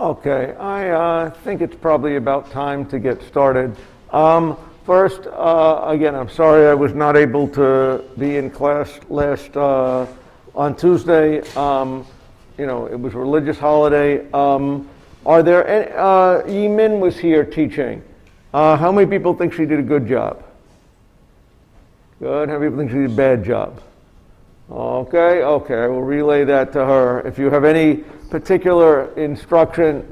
Okay, I think it's probably about time to get started. First, again, I'm sorry I was not able to be in class last on Tuesday. It was a religious holiday. Are there any, Yi Min was here teaching. How many people think she did a good job? Good. How many people think she did a bad job? Okay, I will relay that to her. If you have any particular instruction,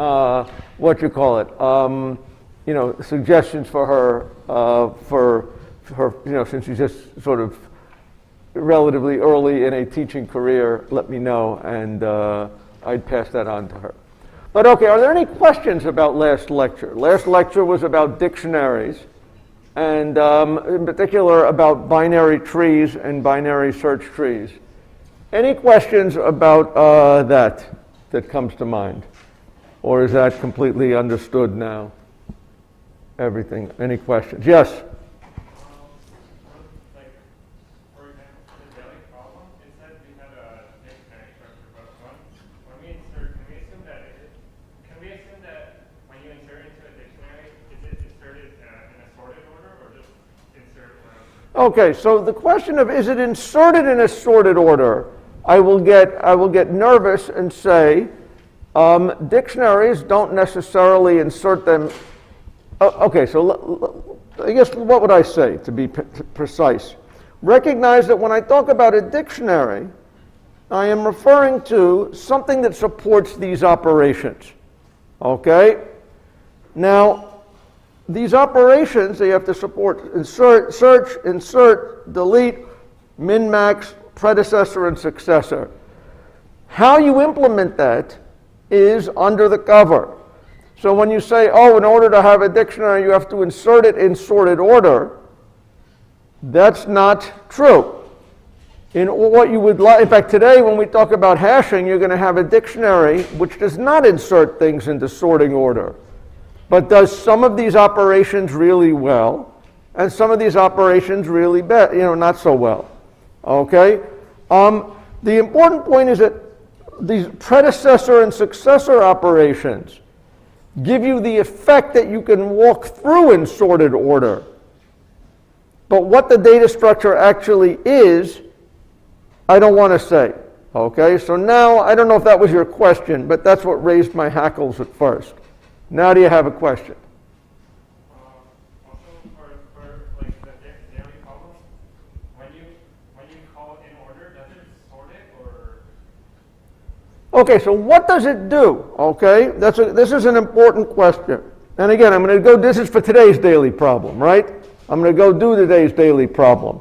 suggestions for her, since she's just sort of relatively early in a teaching career, let me know, and I'd pass that on to her. But okay, are there any questions about last lecture? Last lecture was about dictionaries, and in particular about binary trees and binary search trees. Any questions about that comes to mind? Or is that completely understood now? Everything. Any questions? Yes? For example, for the daily problem, it said we had a dictionary structure, but when we insert, can we assume that when you insert into a dictionary, is it inserted in a sorted order or just insert? Okay, so the question of is it inserted in a sorted order, I will get nervous and say dictionaries don't necessarily insert them. Okay, so I guess what would I say to be precise? Recognize that when I talk about a dictionary, I am referring to something that supports these operations. Okay? Now, these operations, they have to support insert, search, insert, delete, min-max, predecessor, and successor. How you implement that is under the cover. So when you say, in order to have a dictionary, you have to insert it in sorted order, that's not true. In fact, today when we talk about hashing, you're going to have a dictionary which does not insert things into sorting order, but does some of these operations really well, and some of these operations really not so well. Okay? The important point is that these predecessor and successor operations give you the effect that you can walk through in sorted order. But what the data structure actually is, I don't want to say. Okay, so now, I don't know if that was your question, but that's what raised my hackles at first. Now do you have a question? Also, for like the daily problem, when you call in order, does it sort it or? Okay, so what does it do? Okay, this is an important question. And again, I'm going to go, this is for today's daily problem, right? I'm going to go do today's daily problem.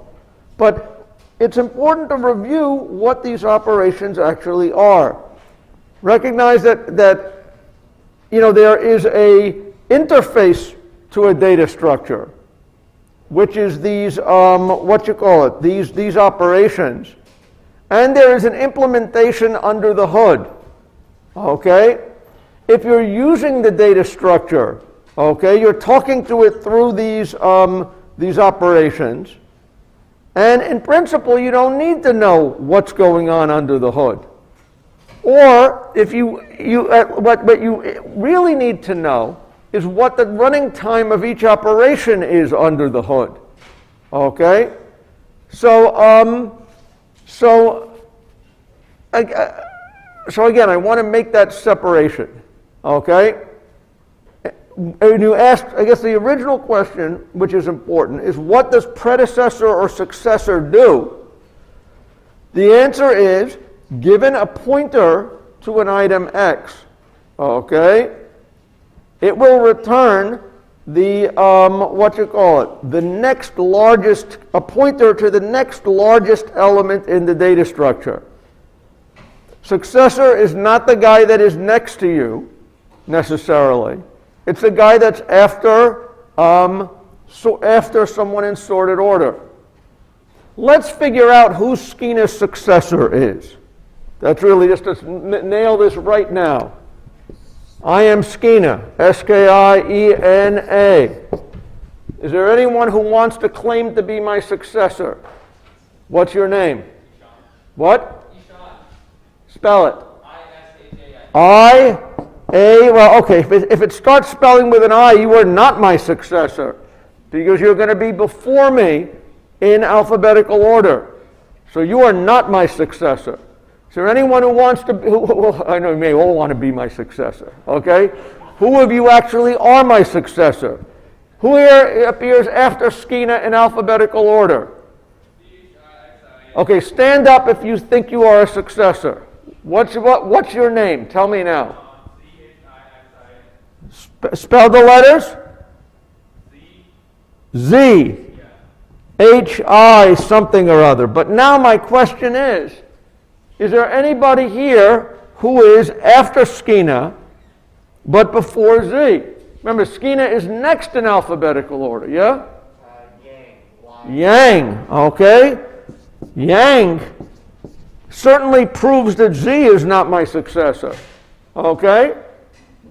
But it's important to review what these operations actually are. Recognize that there is a interface to a data structure, which is these, these operations. And there is an implementation under the hood. Okay? If you're using the data structure, okay, you're talking to it through these operations. And in principle, you don't need to know what's going on under the hood. Or if what you really need to know is what the running time of each operation is under the hood. Okay? So again, I want to make that separation. Okay? And you asked, I guess the original question, which is important, is what does predecessor or successor do? The answer is, given a pointer to an item X, okay, it will return the, the next largest, a pointer to the next largest element in the data structure. Successor is not the guy that is next to you, necessarily. It's the guy that's after someone in sorted order. Let's figure out who Skina's successor is. That's really just to nail this right now. I am Skina, S-K-I-E-N-A. Is there anyone who wants to claim to be my successor? What's your name? What? Spell it. I Well, okay, if it starts spelling with an I, you are not my successor, because you're going to be before me in alphabetical order. So you are not my successor. Is there anyone who wants to be, I know you may all want to be my successor, okay? Who of you actually are my successor? Who here appears after Skeena in alphabetical order? Okay, stand up if you think you are a successor. What's your name? Tell me now. Spell the letters? Z. H-I something or other. But now my question is there anybody here who is after Skeena but before Z? Remember, Skeena is next in alphabetical order, yeah? Yang, okay. Yang certainly proves that Z is not my successor, okay?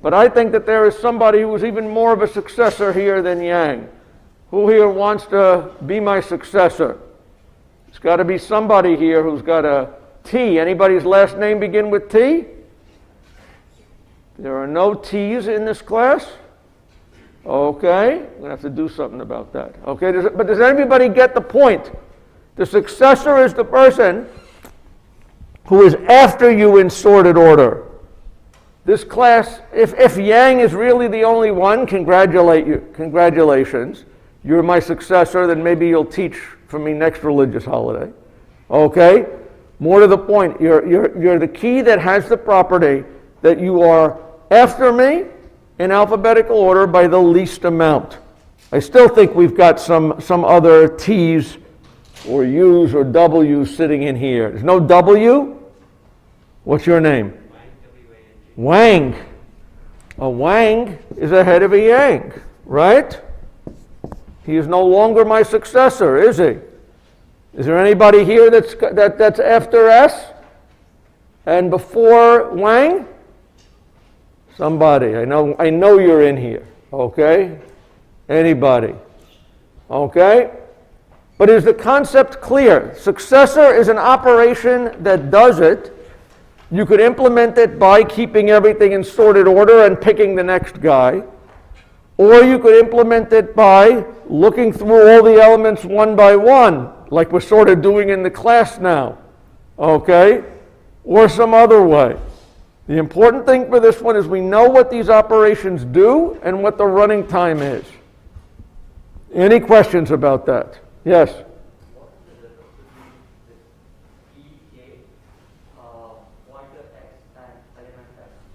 But I think that there is somebody who is even more of a successor here than Yang. Who here wants to be my successor? It's got to be somebody here who's got a T. Anybody's last name begin with T? There are no T's in this class? Okay, I'm going to have to do something about that. Okay, but does everybody get the point? The successor is the person who is after you in sorted order. This class, if Yang is really the only one, congratulations. You're my successor, then maybe you'll teach for me next religious holiday. Okay? More to the point, you're the key that has the property that you are after me in alphabetical order by the least amount. I still think we've got some other T's or U's or W's sitting in here. There's no W? What's your name? Wang. A Wang is ahead of a Yang, right? He is no longer my successor, is he? Is there anybody here that's after S and before Wang? Somebody. I know you're in here. Okay? Anybody? Okay? But is the concept clear? Successor is an operation that does it. You could implement it by keeping everything in sorted order and picking the next guy. Or you could implement it by looking through all the elements one by one, like we're sort of doing in the class now. Okay? Or some other way. The important thing for this one is we know what these operations do and what the running time is. Any questions about that? Yes?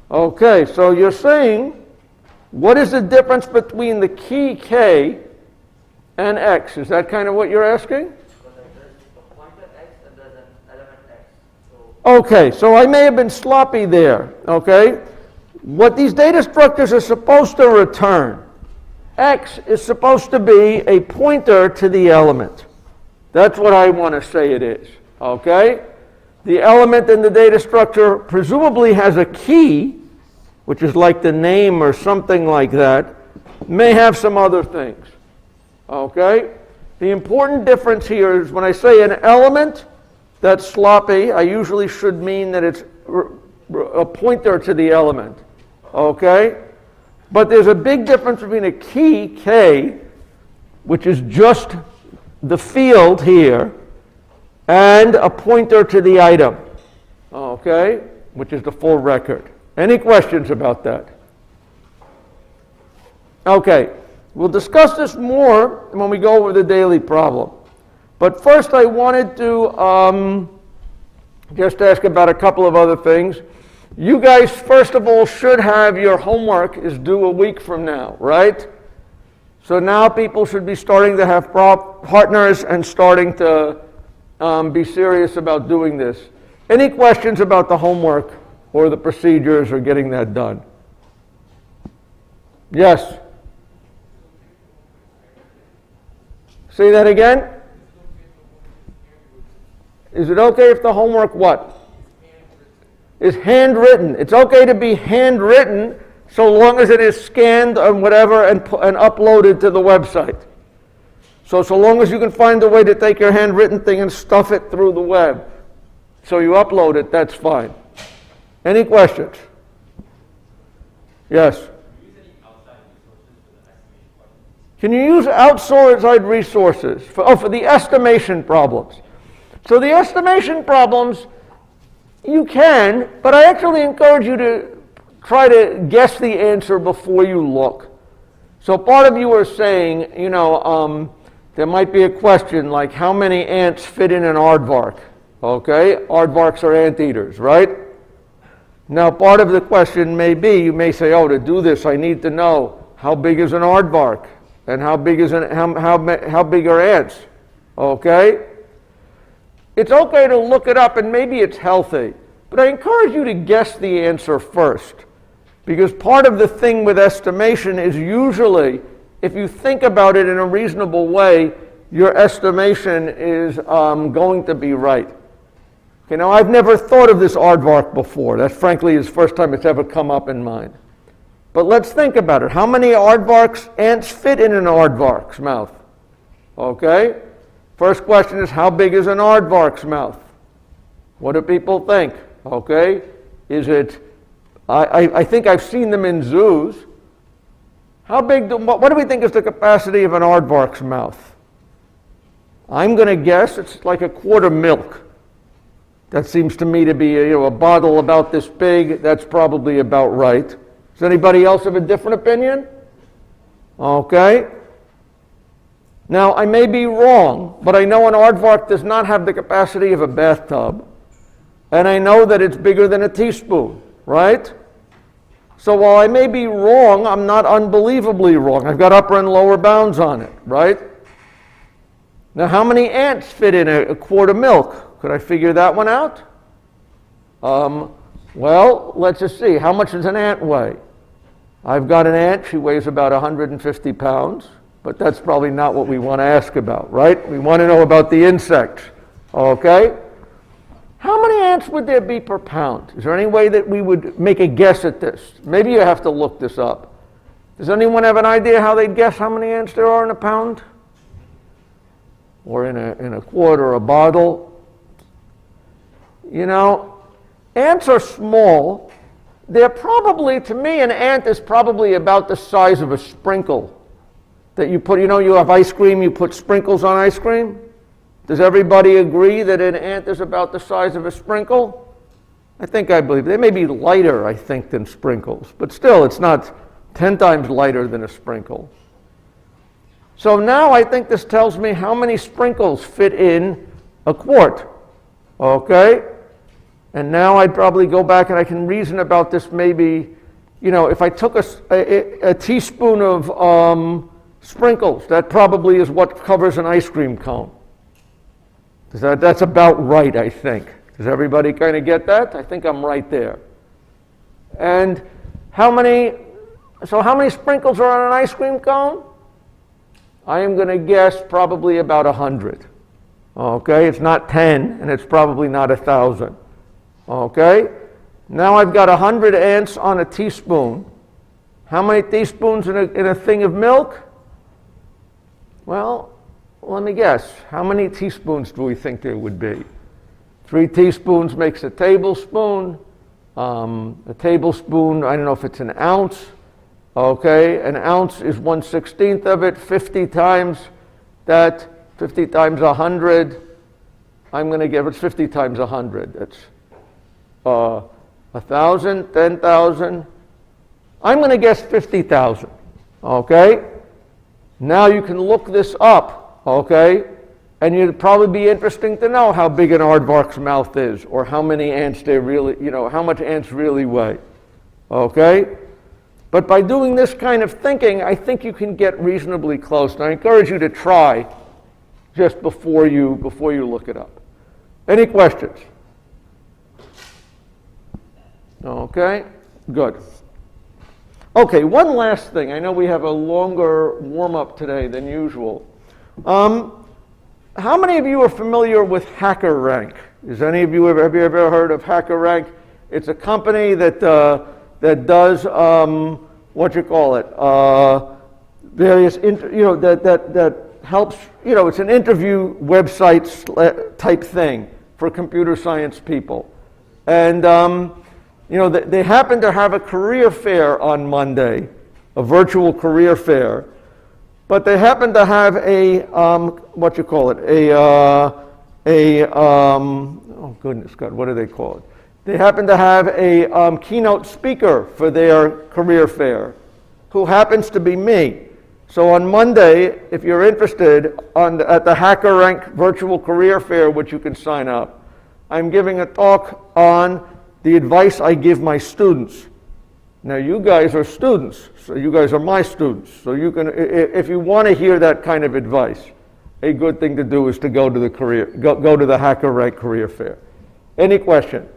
Okay, so you're saying, what is the difference between the key K and X? Is that kind of what you're asking? Okay, so I may have been sloppy there, okay? What these data structures are supposed to return, X is supposed to be a pointer to the element. That's what I want to say it is, okay? The element in the data structure presumably has a key, which is like the name or something like that, may have some other things, okay? The important difference here is when I say an element that's sloppy, I usually should mean that it's a pointer to the element, okay? But there's a big difference between a key, K, which is just the field here, and a pointer to the item, okay, which is the full record. Any questions about that? Okay, we'll discuss this more when we go over the daily problem. But first I wanted to just ask about a couple of other things. You guys, first of all, should have your homework is due a week from now, right? So now people should be starting to have partners and starting to be serious about doing this. Any questions about the homework or the procedures or getting that done? Yes? Say that again? Is it okay if the homework what? Is handwritten. It's okay to be handwritten so long as it is scanned and whatever and uploaded to the website. So long as you can find a way to take your handwritten thing and stuff it through the web. So you upload it, that's fine. Any questions? Yes. Can you use outside resources for the estimation problems? So the estimation problems, you can, but I actually encourage you to try to guess the answer before you look. So part of you are saying, there might be a question like how many ants fit in an aardvark? Okay, aardvarks are anteaters, right? Now part of the question may be, you may say, oh, to do this I need to know how big is an aardvark and how big are ants? Okay? It's okay to look it up and maybe it's healthy, but I encourage you to guess the answer first. Because part of the thing with estimation is usually, if you think about it in a reasonable way, your estimation is going to be right. Okay, now I've never thought of this aardvark before. That frankly is the first time it's ever come up in mind. But let's think about it. How many ants fit in an aardvark's mouth? Okay? First question is, how big is an aardvark's mouth? What do people think? Okay? Is it, I think I've seen them in zoos. How big, what do we think is the capacity of an aardvark's mouth? I'm going to guess it's like a quart of milk. That seems to me to be a bottle about this big. That's probably about right. Does anybody else have a different opinion? Okay. Now, I may be wrong, but I know an aardvark does not have the capacity of a bathtub. And I know that it's bigger than a teaspoon, right? So while I may be wrong, I'm not unbelievably wrong. I've got upper and lower bounds on it, right? Now, how many ants fit in a quart of milk? Could I figure that one out? Well, let's just see. How much does an ant weigh? I've got an ant. She weighs about 150 pounds. But that's probably not what we want to ask about, right? We want to know about the insects. Okay? How many ants would there be per pound? Is there any way that we would make a guess at this? Maybe you have to look this up. Does anyone have an idea how they'd guess how many ants there are in a pound? Or in a quart or a bottle? Ants are small. They're probably, to me, an ant is probably about the size of a sprinkle. That you put, you have ice cream, you put sprinkles on ice cream? Does everybody agree that an ant is about the size of a sprinkle? I believe. They may be lighter, I think, than sprinkles. But still, it's not 10 times lighter than a sprinkle. So now I think this tells me how many sprinkles fit in a quart. Okay? And now I'd probably go back and I can reason about this maybe, if I took a teaspoon of sprinkles, that probably is what covers an ice cream cone. That's about right, I think. Does everybody kind of get that? I think I'm right there. And how many sprinkles are on an ice cream cone? I am going to guess probably about 100. Okay, it's not 10, and it's probably not 1,000. Okay, now I've got 100 ants on a teaspoon. How many teaspoons in a thing of milk? Well, let me guess. How many teaspoons do we think there would be? 3 teaspoons makes a tablespoon. A tablespoon, I don't know if it's an ounce. Okay, an ounce is 1/16 of it. 50 times that, 50 times 100. I'm going to give it 50 times 100. That's 1,000, 10,000. I'm going to guess 50,000. Okay? Now you can look this up. Okay? And it'd probably be interesting to know how big an aardvark's mouth is, or how many ants they really, how much ants really weigh. Okay? But by doing this kind of thinking, I think you can get reasonably close. And I encourage you to try just before you look it up. Any questions? Okay, good. Okay, one last thing. I know we have a longer warm-up today than usual. How many of you are familiar with HackerRank? Have you ever heard of HackerRank? It's a company that does various that helps. It's an interview website type thing for computer science people, and you know, they happen to have a career fair on Monday, a virtual career fair, but they happen to have a, what you call it, oh goodness God, what do they call it? They happen to have a keynote speaker for their career fair, who happens to be me. So on Monday, if you're interested, at the HackerRank Virtual Career Fair, which you can sign up, I'm giving a talk on the advice I give my students. Now you guys are students, so you guys are my students. So you can, if you want to hear that kind of advice, a good thing to do is to go to the HackerRank Career Fair. Any question?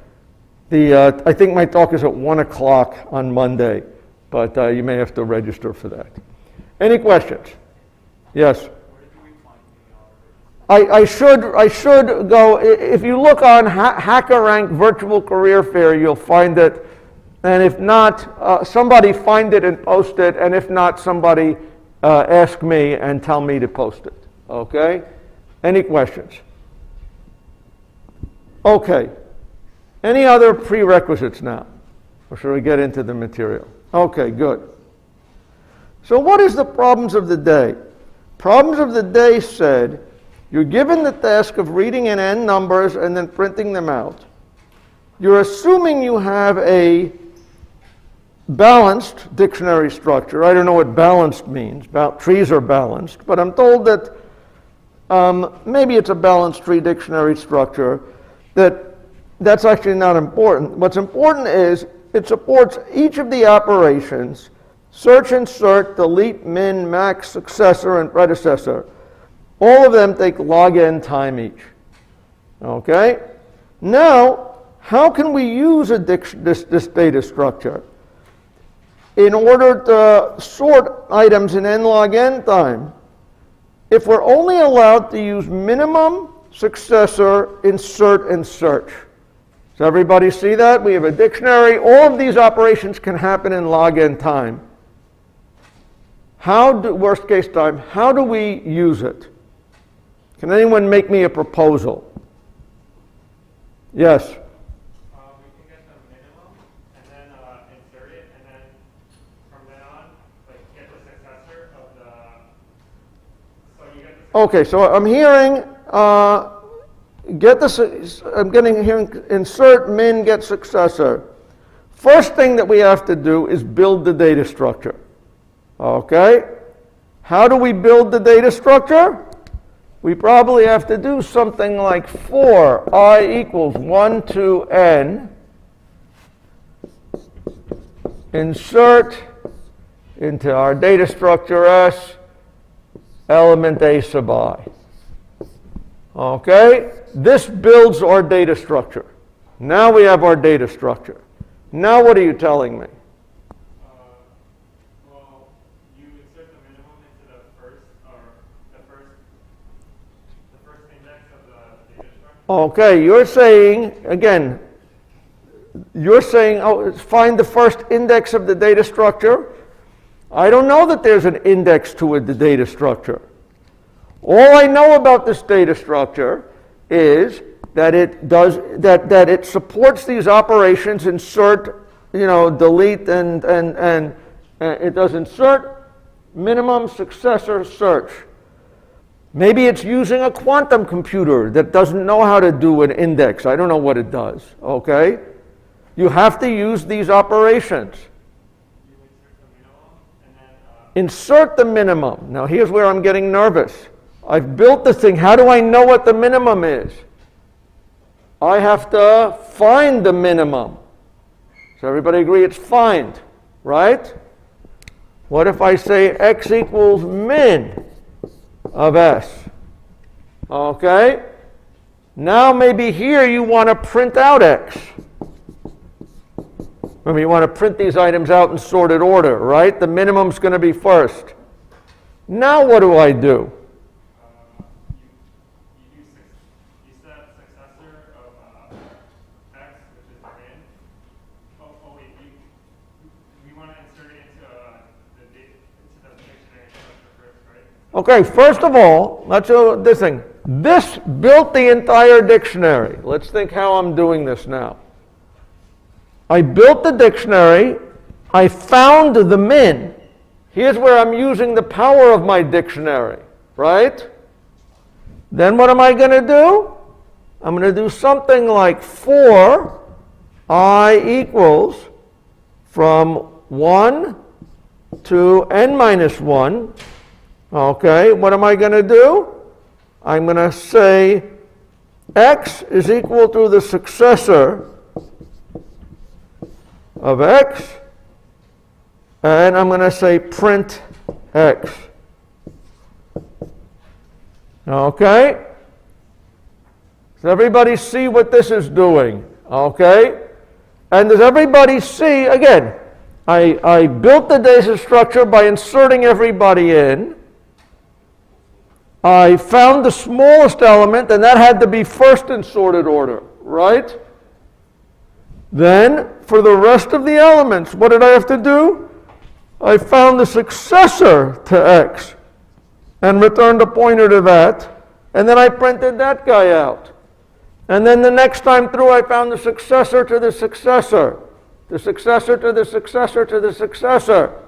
I think my talk is at 1 o'clock on Monday, but you may have to register for that. Any questions? Yes. I should go, if you look on HackerRank Virtual Career Fair, you'll find it, and if not, somebody find it and post it, and if not, somebody ask me and tell me to post it, okay? Any questions? Okay. Any other prerequisites now? Or should we get into the material? Okay, good. So what is the problems of the day? Problems of the day said, you're given the task of reading in n numbers and then printing them out. You're assuming you have a balanced dictionary structure. I don't know what balanced means. Trees are balanced. But I'm told that maybe it's a balanced tree dictionary structure. That's actually not important. What's important is it supports each of the operations: search, insert, delete, min, max, successor, and predecessor. All of them take log n time each. Okay? Now, how can we use this data structure? In order to sort items in n log n time, if we're only allowed to use minimum, successor, insert, and search. Does everybody see that? We have a dictionary. All of these operations can happen in log n time. Worst case time, how do we use it? Can anyone make me a proposal? Yes? We can get the minimum and then insert it, and then from then on, get the successor of the. So you get the. Okay, so I'm hearing. Hearing insert, min, get successor. First thing that we have to do is build the data structure. Okay? How do we build the data structure? We probably have to do something like for I equals 1 to n, insert into our data structure S, element A sub I. Okay? This builds our data structure. Now we have our data structure. Now what are you telling me? Well, you insert the minimum into the first index of the data structure. Okay, you're saying, oh, find the first index of the data structure. I don't know that there's an index to the data structure. All I know about this data structure is that it supports these operations: insert, delete, and it does insert, minimum, successor, search. Maybe it's using a quantum computer that doesn't know how to do an index. I don't know what it does. Okay, you have to use these operations. You insert the minimum and then. Insert the minimum. Now here's where I'm getting nervous. I've built this thing. How do I know what the minimum is? I have to find the minimum. So everybody agree it's find, right? What if I say x equals min of s? Okay? Now maybe here you want to print out x. Remember, you want to print these items out in sorted order, right? The minimum's going to be first. Now what do I do? You set successor of x, which is min. Wait, we want to insert it into the dictionary structure first, right? Okay, first of all, let's do this thing. This built the entire dictionary. Let's think how I'm doing this now. I built the dictionary, I found the min. Here's where I'm using the power of my dictionary, right? Then what am I going to do? I'm going to do something like for I equals from 1 to n minus 1. Okay, what am I going to do? I'm going to say x is equal to the successor of x, and I'm going to say print x. Okay? Does everybody see what this is doing? Okay? And does everybody see, again, I built the data structure by inserting everybody in. I found the smallest element, and that had to be first in sorted order, right? Then, for the rest of the elements, what did I have to do? I found the successor to x and returned a pointer to that, and then I printed that guy out. And then the next time through, I found the successor to the successor, the successor to the successor to the successor,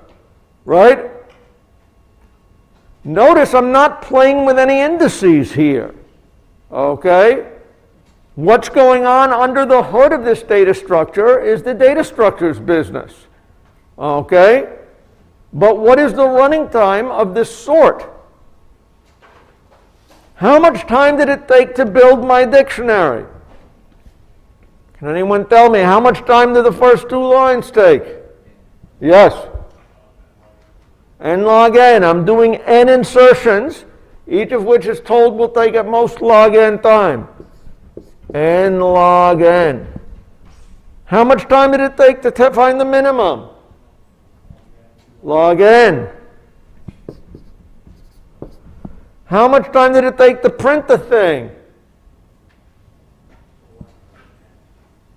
right? Notice I'm not playing with any indices here, okay? What's going on under the hood of this data structure is the data structure's business, okay? But what is the running time of this sort? How much time did it take to build my dictionary? Can anyone tell me how much time did the first 2 lines take? Yes. N log n. I'm doing n insertions, each of which is told will take at most log n time. N log n. How much time did it take to find the minimum? Log n. How much time did it take to print the thing?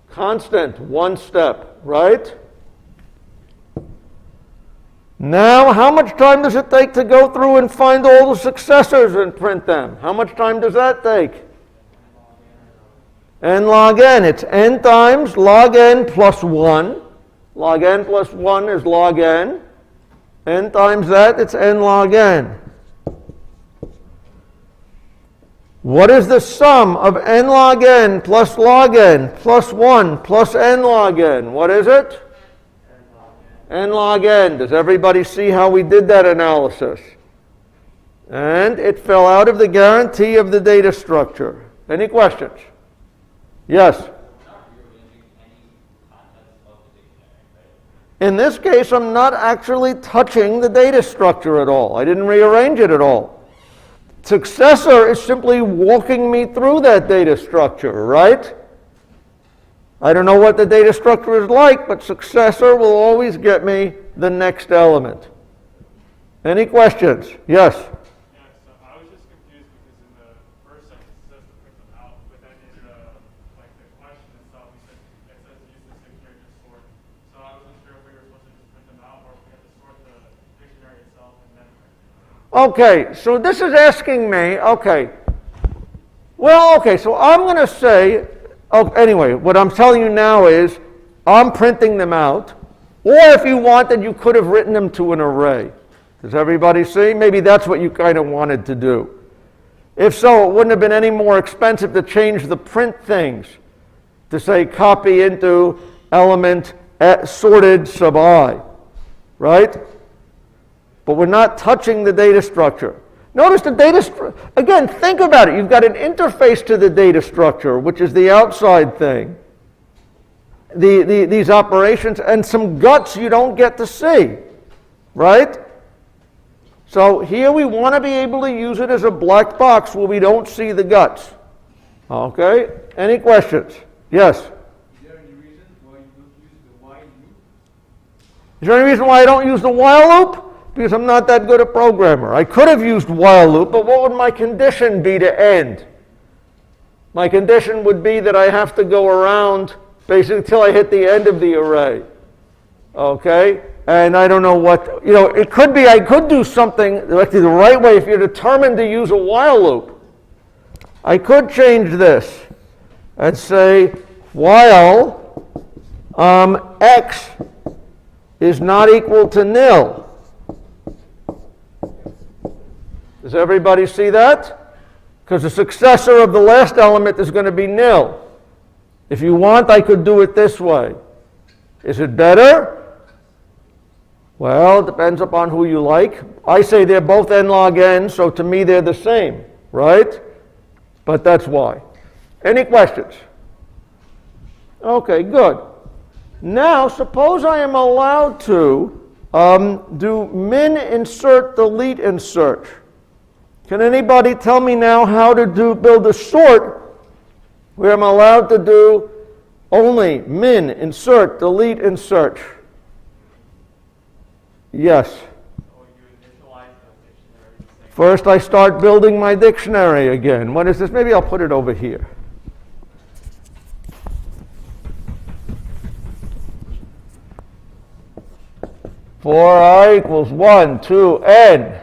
Constant, 1 step, right? Now, how much time does it take to go through and find all the successors and print them? How much time does that take? N log n. It's n times log n plus 1. Log n plus 1 is log n. N times that, it's n log n. What is the sum of n log n plus log n plus 1 plus n log n? What is it? N log n. Does everybody see how we did that analysis? And it fell out of the guarantee of the data structure. Any questions? Yes? In this case, I'm not actually touching the data structure at all. I didn't rearrange it at all. Successor is simply walking me through that data structure, right? I don't know what the data structure is like, but successor will always get me the next element. Any questions? Yes? Yeah, so I was just confused because in the first sentence it says to print them out, but then in the question itself, it says use the dictionary to sort. So I wasn't sure if we were supposed to just print them out or if we had to sort the dictionary itself and then print them out. Okay, so this is asking me, okay, so I'm going to say, anyway, what I'm telling you now is I'm printing them out, or if you wanted, you could have written them to an array. Does everybody see? Maybe that's what you kind of wanted to do. If so, it wouldn't have been any more expensive to change the print things to say copy into element sorted sub I, right? But we're not touching the data structure. Notice the data again, think about it. You've got an interface to the data structure, which is the outside thing. These operations, and some guts you don't get to see, right? So here we want to be able to use it as a black box where we don't see the guts. Okay? Any questions? Yes? Is there any reason why you don't use the while loop? Is there any reason why I don't use the while loop? Because I'm not that good a programmer. I could have used while loop, but what would my condition be to end? My condition would be that I have to go around basically until I hit the end of the array. Okay? And I don't know what, it could be I could do something actually the right way if you're determined to use a while loop. I could change this and say while x is not equal to nil. Does everybody see that? Because the successor of the last element is going to be nil. If you want, I could do it this way. Is it better? Well, it depends upon who you like. I say they're both n log n, so to me they're the same, right? But that's why. Any questions? Okay, good. Now, suppose I am allowed to do min insert, delete insert. Can anybody tell me now how to build a sort where I'm allowed to do only min, insert, delete, insert? Yes. First I start building my dictionary again. What is this? Maybe I'll put it over here. For I equals 1, 2, n.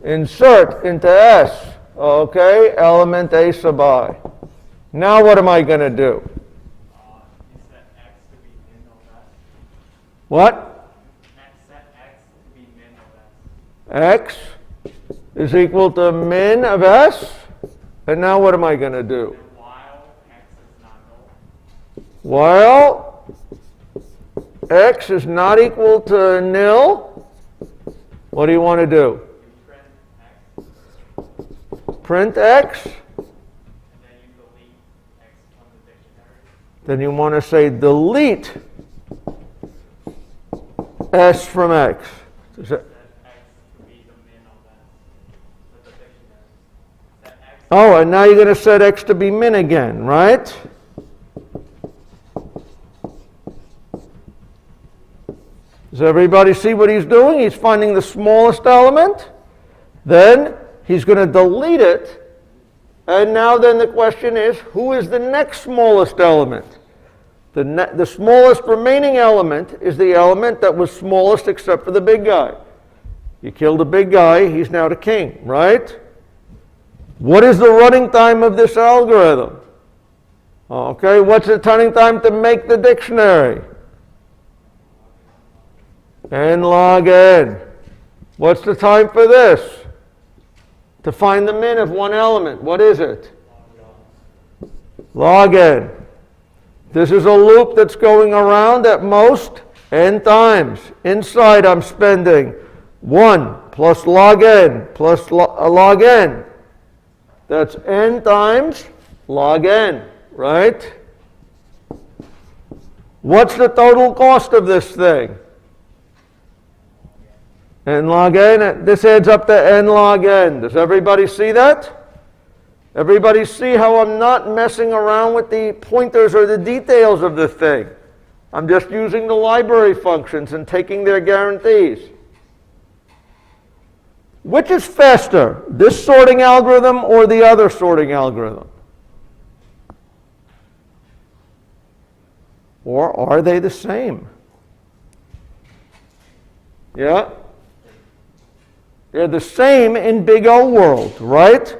Insert into S. Okay, element A sub I. Now what am I going to do? You set x to be min of s. What? Set x to be min of s. X is equal to min of S. And now what am I going to do? And while x is not null. While x is not equal to nil, what do you want to do? Print x. Print x. And then you delete x from the dictionary. Then you want to say delete S from X. Does that- Set x to be the min of s. The dictionary. Set x. Oh, and now you're going to set X to be min again, right? Does everybody see what he's doing? He's finding the smallest element. Then he's going to delete it. And now then the question is, who is the next smallest element? The smallest remaining element is the element that was smallest except for the big guy. You kill the big guy, he's now the king, right? What is the running time of this algorithm? Okay, what's the running time to make the dictionary? N log n. What's the time for this? To find the min of one element. What is it? Log n. This is a loop that's going around at most n times. Inside I'm spending 1 plus log n plus log n. That's n times log n, right? What's the total cost of this thing? N log n. This adds up to n log n. Does everybody see that? Everybody see how I'm not messing around with the pointers or the details of the thing? I'm just using the library functions and taking their guarantees. Which is faster, this sorting algorithm or the other sorting algorithm? Or are they the same? Yeah? They're the same in big O world, right?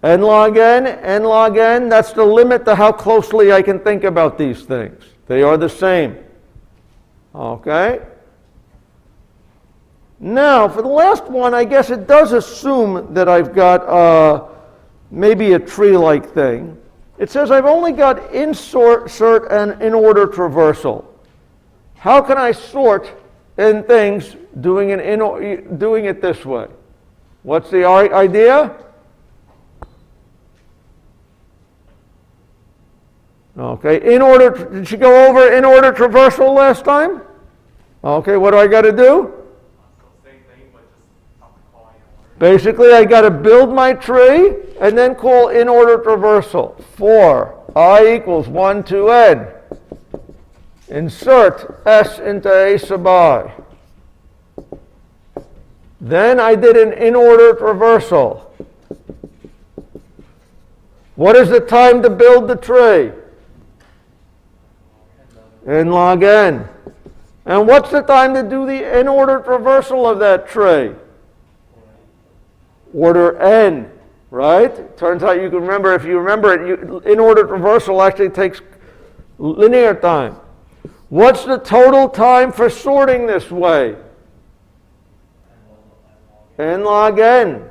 N log n, that's the limit to how closely I can think about these things. They are the same. Okay? Now, for the last one, I guess it does assume that I've got maybe a tree-like thing. It says I've only got insert and inorder traversal. How can I sort in things doing it this way? What's the idea? Okay, did she go over inorder traversal last time? Okay, what do I got to do? Same thing, but just have to call in order. Basically, I got to build my tree and then call inorder traversal. For I equals 1 to n. Insert S into A sub I. Then I did an inorder traversal. What is the time to build the tree? N log n. And what's the time to do the inorder traversal of that tree? Order n, right? Turns out you can remember, if you remember it, inorder traversal actually takes linear time. What's the total time for sorting this way? N log n.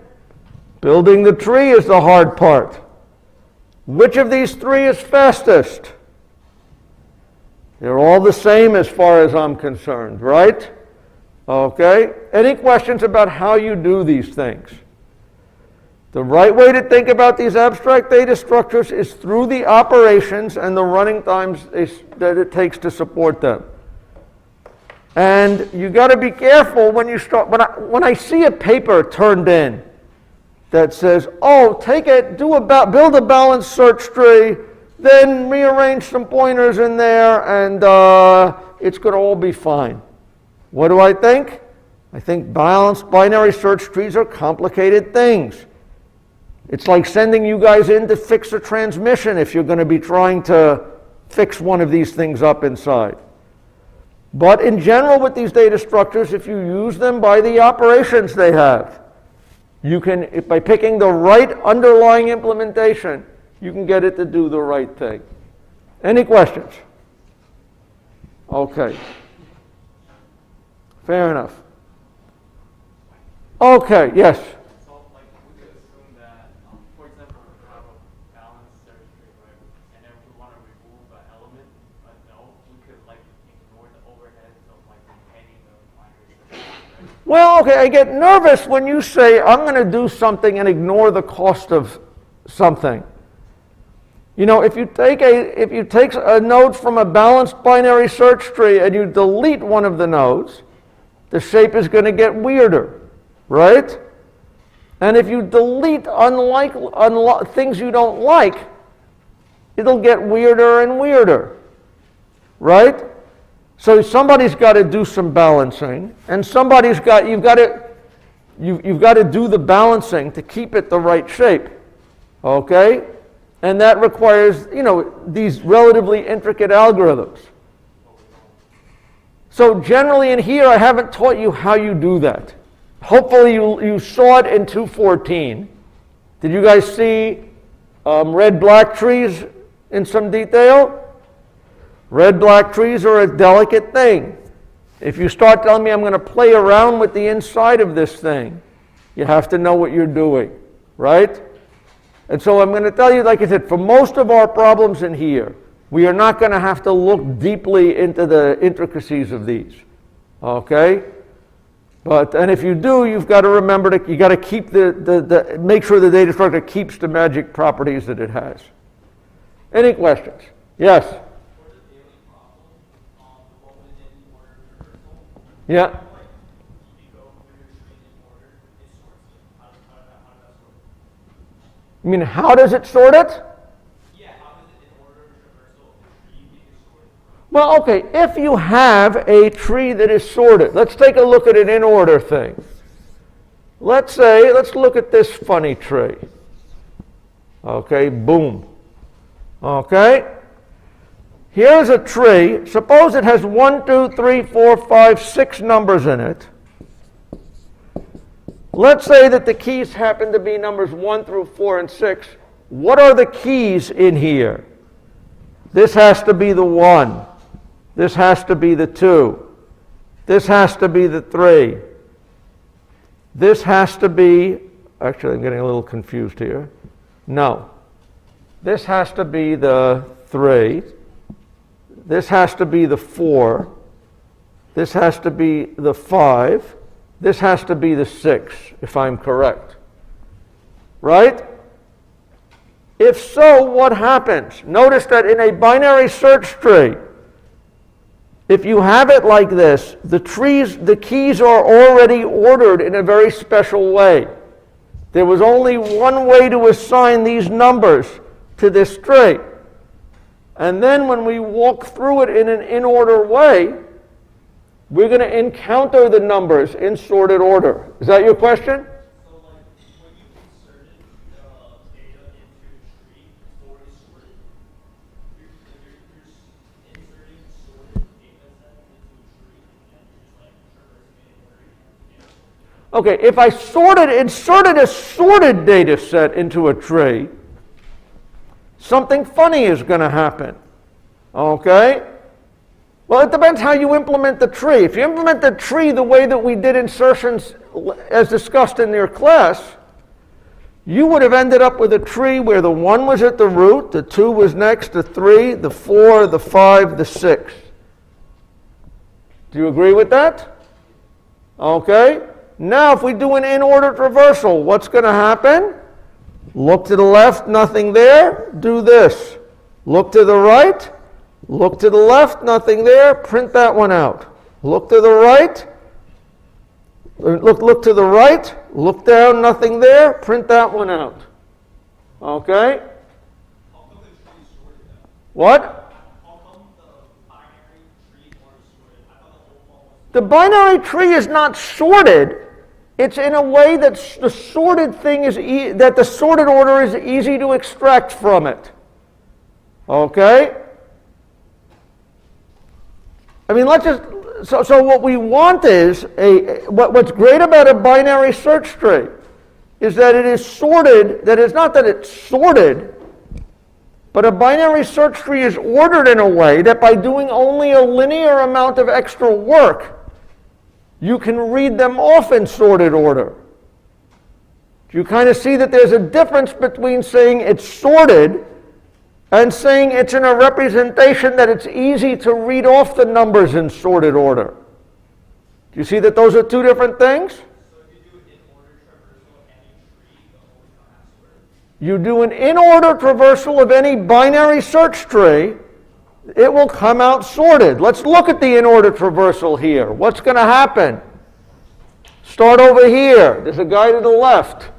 Building the tree is the hard part. Which of these three is fastest? They're all the same as far as I'm concerned, right? Okay. Any questions about how you do these things? The right way to think about these abstract data structures is through the operations and the running times that it takes to support them. And you got to be careful when you start. When I see a paper turned in that says, "Oh, take it, build a balanced search tree, then rearrange some pointers in there, and it's going to all be fine." What do I think? I think balanced binary search trees are complicated things. It's like sending you guys in to fix a transmission if you're going to be trying to fix one of these things up inside. But in general, with these data structures, if you use them by the operations they have, you can, by picking the right underlying implementation, you can get it to do the right thing. Any questions? Okay. Fair enough. Okay, yes. So, like, we could assume that, for example, we have a balanced search tree, right? And then we want to remove an element, but no, we could, like, ignore the overheads of, like, maintaining the binary search tree, right? Well, okay, I get nervous when you say, I'm going to do something and ignore the cost of something. You know, if you take a node from a balanced binary search tree and you delete one of the nodes, the shape is going to get weirder, right? And if you delete things you don't like, it'll get weirder and weirder, right? So somebody's got to do some balancing, and you've got to do the balancing to keep it the right shape, okay? And that requires, these relatively intricate algorithms. So generally in here, I haven't taught you how you do that. Hopefully you saw it in 214. Did you guys see red-black trees in some detail? Red-black trees are a delicate thing. If you start telling me I'm going to play around with the inside of this thing, you have to know what you're doing, right? And so I'm going to tell you, like I said, for most of our problems in here, we are not going to have to look deeply into the intricacies of these, okay? And if you do, you've got to remember that you got to keep make sure the data structure keeps the magic properties that it has. Any questions? Yes? For the daily problem, what was in order traversal? Yeah. Like, if you go through your tree in order, it sorts it. How does that sort? You mean, how does it sort it? Yeah, how does it in order traversal the tree being sorted? Well, okay, if you have a tree that is sorted, let's take a look at an in-order thing. Let's look at this funny tree. Okay, boom. Okay? Here's a tree. Suppose it has 1, 2, 3, 4, 5, 6 numbers in it. Let's say that the keys happen to be numbers 1 through 4 and 6. What are the keys in here? This has to be the 1. This has to be the 2. This has to be the 3. This has to be, actually I'm getting a little confused here. No. This has to be the 3. This has to be the 4. This has to be the 5. This has to be the 6, if I'm correct. Right? If so, what happens? Notice that in a binary search tree, if you have it like this, the keys are already ordered in a very special way. There was only one way to assign these numbers to this tree. And then when we walk through it in an in-order way, we're going to encounter the numbers in sorted order. Is that your question? So, like, when you inserted data into a tree, or is sorted, you're inserting sorted data set into a tree, and you're just, like, traversing it in order. Okay, if I inserted a sorted data set into a tree, something funny is going to happen. Okay? Well, it depends how you implement the tree. If you implement the tree the way that we did insertions as discussed in your class, you would have ended up with a tree where the 1 was at the root, the 2 was next, the 3, the 4, the 5, the 6. Do you agree with that? Okay. Now, if we do an in-order traversal, what's going to happen? Look to the left, nothing there. Do this. Look to the right. Look to the left, nothing there. Print that one out. Look to the right. Look to the right. Look down, nothing there. Print that one out. Okay? How come the tree is sorted out? What? How come the binary tree weren't sorted? I thought the whole one was. The binary tree is not sorted. It's in a way that the sorted thing is that the sorted order is easy to extract from it. Okay? I mean, let's just so what we want is what's great about a binary search tree is that it is sorted. That is not that it's sorted, but a binary search tree is ordered in a way that by doing only a linear amount of extra work, you can read them off in sorted order. You kind of see that there's a difference between saying it's sorted and saying it's in a representation that it's easy to read off the numbers in sorted order. Do you see that those are two different things? So if you do an in-order traversal of any tree, the whole is not sorted? You do an in-order traversal of any binary search tree, it will come out sorted. Let's look at the in-order traversal here. What's going to happen? Start over here. There's a guy to the left.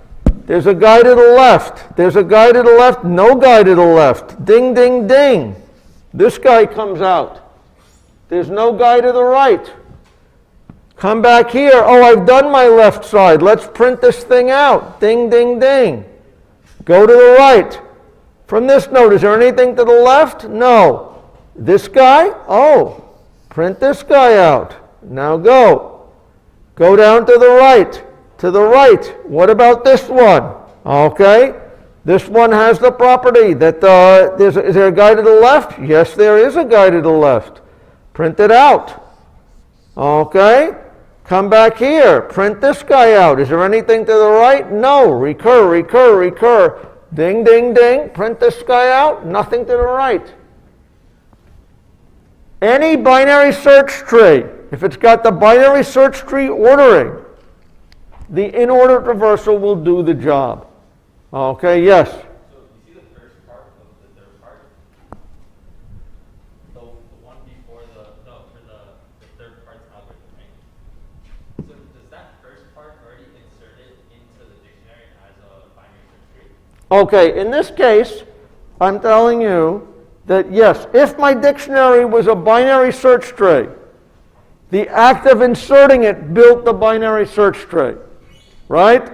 There's a guy to the left. There's a guy to the left. No guy to the left. Ding, ding, ding. This guy comes out. There's no guy to the right. Come back here. Oh, I've done my left side. Let's print this thing out. Ding, ding, ding. Go to the right. From this note, is there anything to the left? No. This guy? Oh, print this guy out. Now go. Go down to the right. To the right. What about this one? Okay. This one has the property that is there a guy to the left? Yes, there is a guy to the left. Print it out. Okay. Come back here. Print this guy out. Is there anything to the right? No. Recur, recur, recur. Ding, ding, ding. Print this guy out. Nothing to the right. Any binary search tree, if it's got the binary search tree ordering, the in-order traversal will do the job. Okay, yes? So you see the first part of the third part? The one before for the third part's algorithm, right? So does that first part already insert it into the dictionary as a binary search tree? Okay, in this case, I'm telling you that yes, if my dictionary was a binary search tree, the act of inserting it built the binary search tree, right?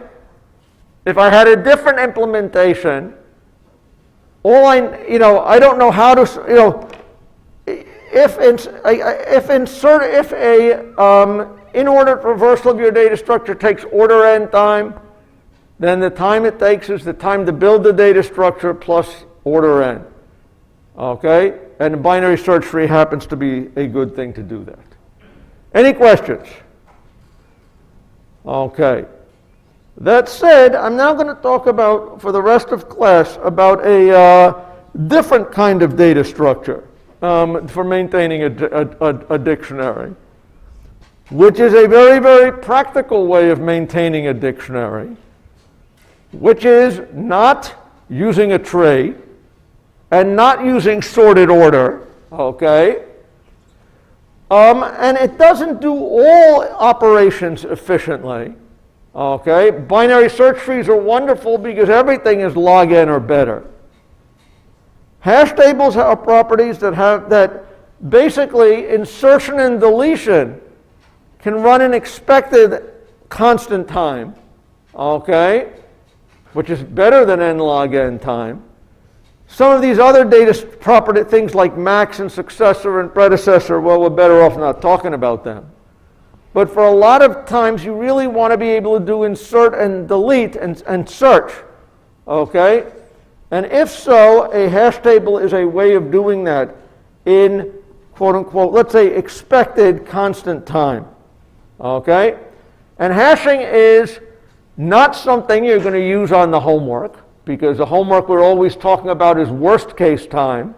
If I had a different implementation, I don't know how to, if a in-order traversal of your data structure takes order n time, then the time it takes is the time to build the data structure plus order n. Okay? And a binary search tree happens to be a good thing to do that. Any questions? Okay. That said, I'm now going to talk about, for the rest of class, about a different kind of data structure for maintaining a dictionary, which is a very, very practical way of maintaining a dictionary, which is not using a tree and not using sorted order, okay? And it doesn't do all operations efficiently. Okay, binary search trees are wonderful because everything is log n or better. Hash tables have properties that basically insertion and deletion can run in expected constant time, okay, which is better than n log n time. Some of these other data property things like max and successor and predecessor, well, we're better off not talking about them. But for a lot of times, you really want to be able to do insert and delete and search, okay? And if so, a hash table is a way of doing that in quote unquote, let's say expected constant time. Okay? And hashing is not something you're going to use on the homework, because the homework we're always talking about is worst case time.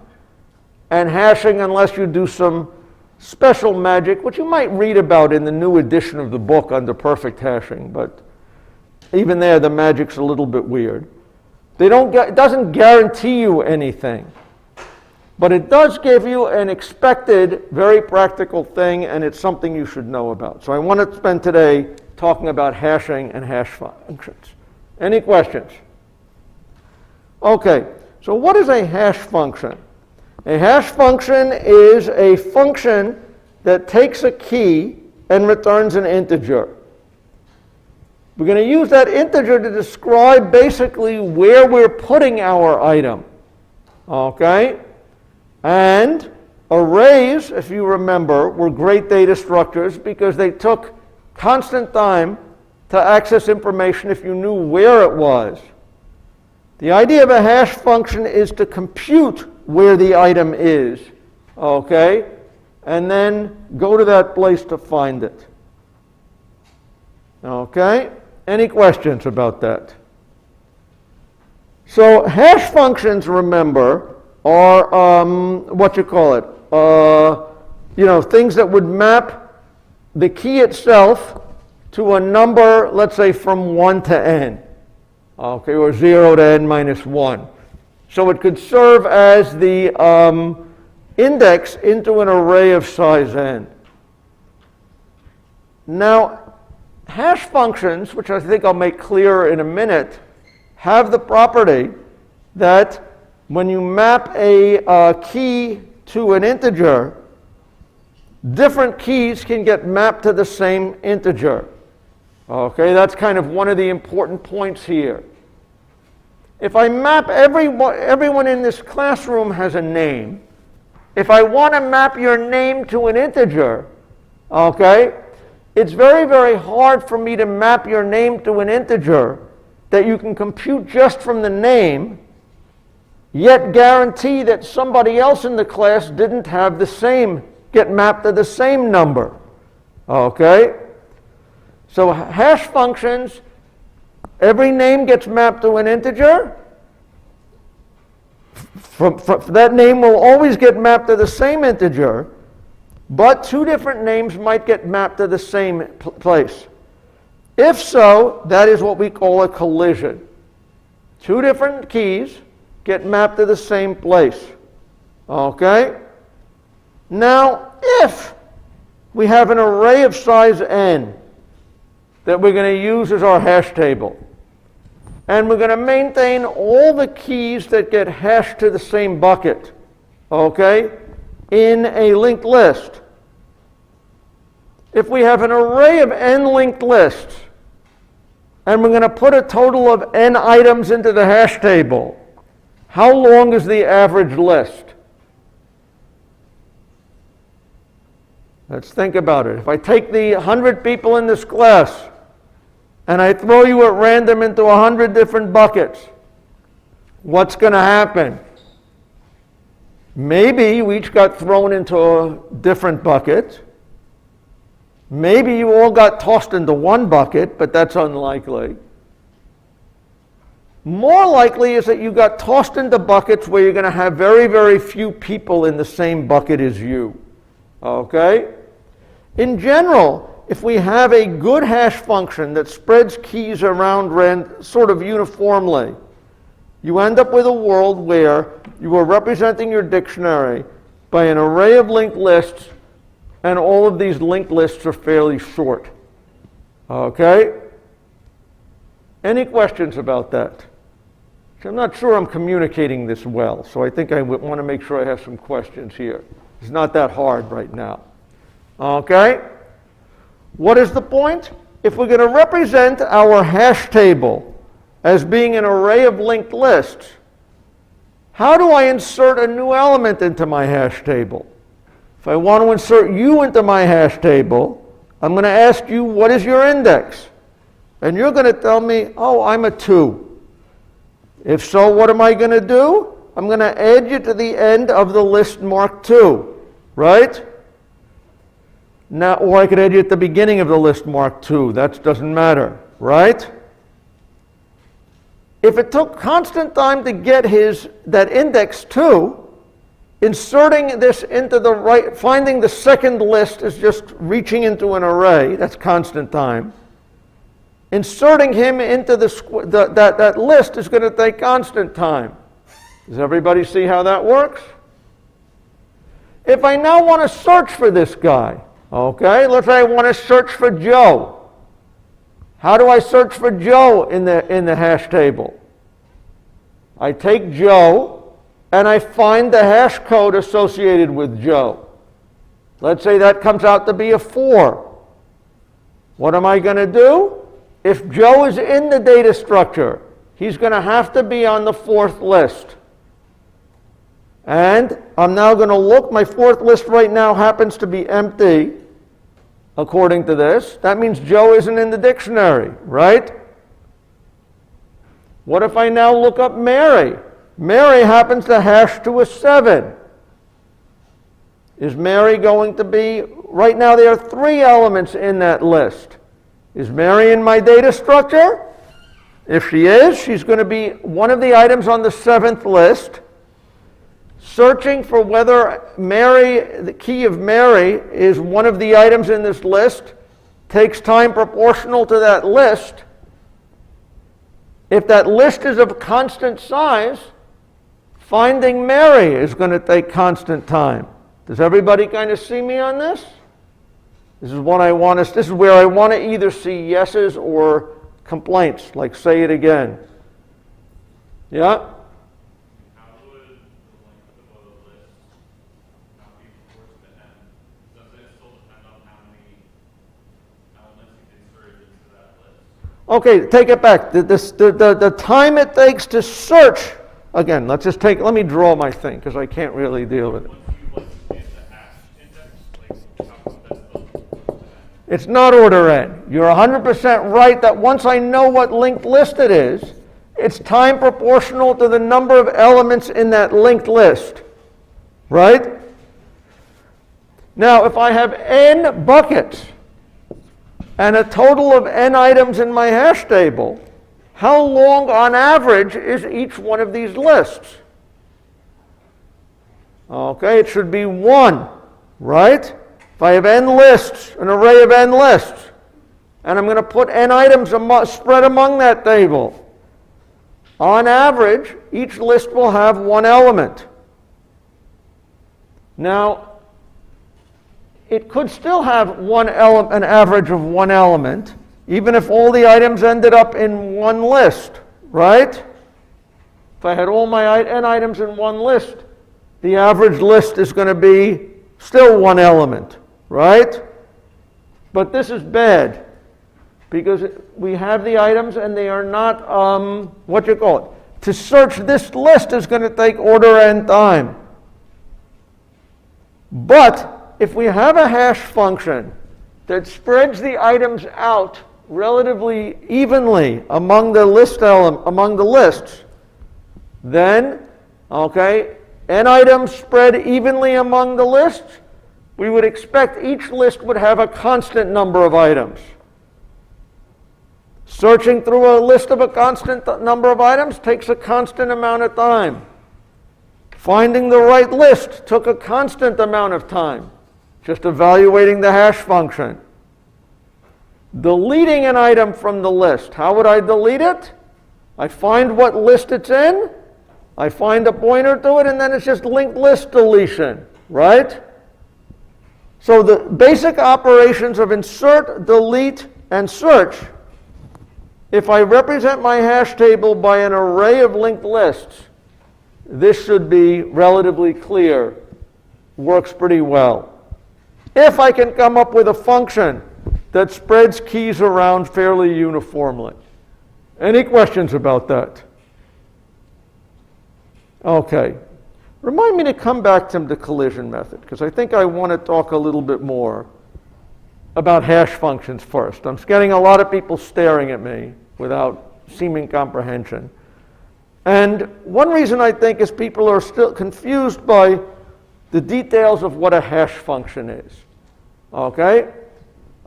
And hashing, unless you do some special magic, which you might read about in the new edition of the book under perfect hashing, but even there the magic's a little bit weird. It doesn't guarantee you anything, but it does give you an expected, very practical thing, and it's something you should know about. So I want to spend today talking about hashing and hash functions. Any questions? Okay, so what is a hash function? A hash function is a function that takes a key and returns an integer. We're going to use that integer to describe basically where we're putting our item. Okay? And arrays, if you remember, were great data structures because they took constant time to access information if you knew where it was. The idea of a hash function is to compute where the item is, okay, and then go to that place to find it. Okay? Any questions about that? So hash functions, remember, are things that would map the key itself to a number, let's say from 1 to n, okay, or 0 to n minus 1. So it could serve as the index into an array of size n. Now, hash functions, which I think I'll make clearer in a minute, have the property that when you map a key to an integer, different keys can get mapped to the same integer. Okay, that's kind of one of the important points here. If I map everyone in this classroom has a name. If I want to map your name to an integer, okay, it's very, very hard for me to map your name to an integer that you can compute just from the name, yet guarantee that somebody else in the class didn't have the same, get mapped to the same number. Okay? So hash functions, every name gets mapped to an integer. That name will always get mapped to the same integer, but two different names might get mapped to the same place. If so, that is what we call a collision. Two different keys get mapped to the same place. Okay? Now, if we have an array of size n that we're going to use as our hash table, and we're going to maintain all the keys that get hashed to the same bucket, okay, in a linked list. If we have an array of n linked lists, and we're going to put a total of n items into the hash table, how long is the average list? Let's think about it. If I take the 100 people in this class, and I throw you at random into 100 different buckets, what's going to happen? Maybe you each got thrown into a different bucket. Maybe you all got tossed into one bucket, but that's unlikely. More likely is that you got tossed into buckets where you're going to have very, very few people in the same bucket as you. Okay? In general, if we have a good hash function that spreads keys around sort of uniformly, you end up with a world where you are representing your dictionary by an array of linked lists, and all of these linked lists are fairly short. Okay? Any questions about that? I'm not sure I'm communicating this well, so I think I want to make sure I have some questions here. It's not that hard right now. Okay? What is the point? If we're going to represent our hash table as being an array of linked lists, how do I insert a new element into my hash table? If I want to insert you into my hash table, I'm going to ask you, what is your index? And you're going to tell me, oh, I'm a 2. If so, what am I going to do? I'm going to add you to the end of the list marked 2. right? Now, or I could add you at the beginning of the list mark 2. That doesn't matter, right? If it took constant time to get that index 2, inserting this into the right, finding the second list is just reaching into an array. That's constant time. Inserting him into that list is going to take constant time. Does everybody see how that works? If I now want to search for this guy, okay, let's say I want to search for Joe. How do I search for Joe in the hash table? I take Joe and I find the hash code associated with Joe. Let's say that comes out to be a 4. What am I going to do? If Joe is in the data structure, he's going to have to be on the 4th list. And I'm now going to look. My 4th list right now happens to be empty, according to this. That means Joe isn't in the dictionary, right? What if I now look up Mary? Mary happens to hash to a 7. Is Mary going to be, right now there are 3 elements in that list. Is Mary in my data structure? If she is, she's going to be one of the items on the 7th list. Searching for whether Mary, the key of Mary, is one of the items in this list takes time proportional to that list. If that list is of constant size, finding Mary is going to take constant time. Does everybody kind of see me on this? This is where I want to either see yeses or complaints, like say it again. Yeah? How would the length of a list not be proportional to n? Does it still depend on how many elements you can insert into that list? Okay, take it back. The time it takes to search, again, let me draw my thing, because I can't really deal with it. Once you get the hash index, how come that's still proportional to n? It's not order n. You're 100% right that once I know what linked list it is, it's time proportional to the number of elements in that linked list, right? Now, if I have n buckets and a total of n items in my hash table, how long on average is each one of these lists? Okay, it should be 1, right? If I have n lists, an array of n lists, and I'm going to put n items spread among that table, on average, each list will have 1 element. Now, it could still have an average of 1 element, even if all the items ended up in 1 list, right? If I had all my n items in 1 list, the average list is going to be still 1 element, right? But this is bad, because we have the items and they are not, to search this list is going to take order n time. But if we have a hash function that spreads the items out relatively evenly among the lists, then, okay, n items spread evenly among the lists, we would expect each list would have a constant number of items. Searching through a list of a constant number of items takes a constant amount of time. Finding the right list took a constant amount of time. Just evaluating the hash function. Deleting an item from the list. How would I delete it? I find what list it's in, I find a pointer to it, and then it's just linked list deletion, right? So the basic operations of insert, delete, and search, if I represent my hash table by an array of linked lists, this should be relatively clear, works pretty well. If I can come up with a function that spreads keys around fairly uniformly. Any questions about that? Okay. Remind me to come back to the collision method, because I think I want to talk a little bit more about hash functions first. I'm getting a lot of people staring at me without seeming comprehension. And one reason I think is people are still confused by the details of what a hash function is. Okay?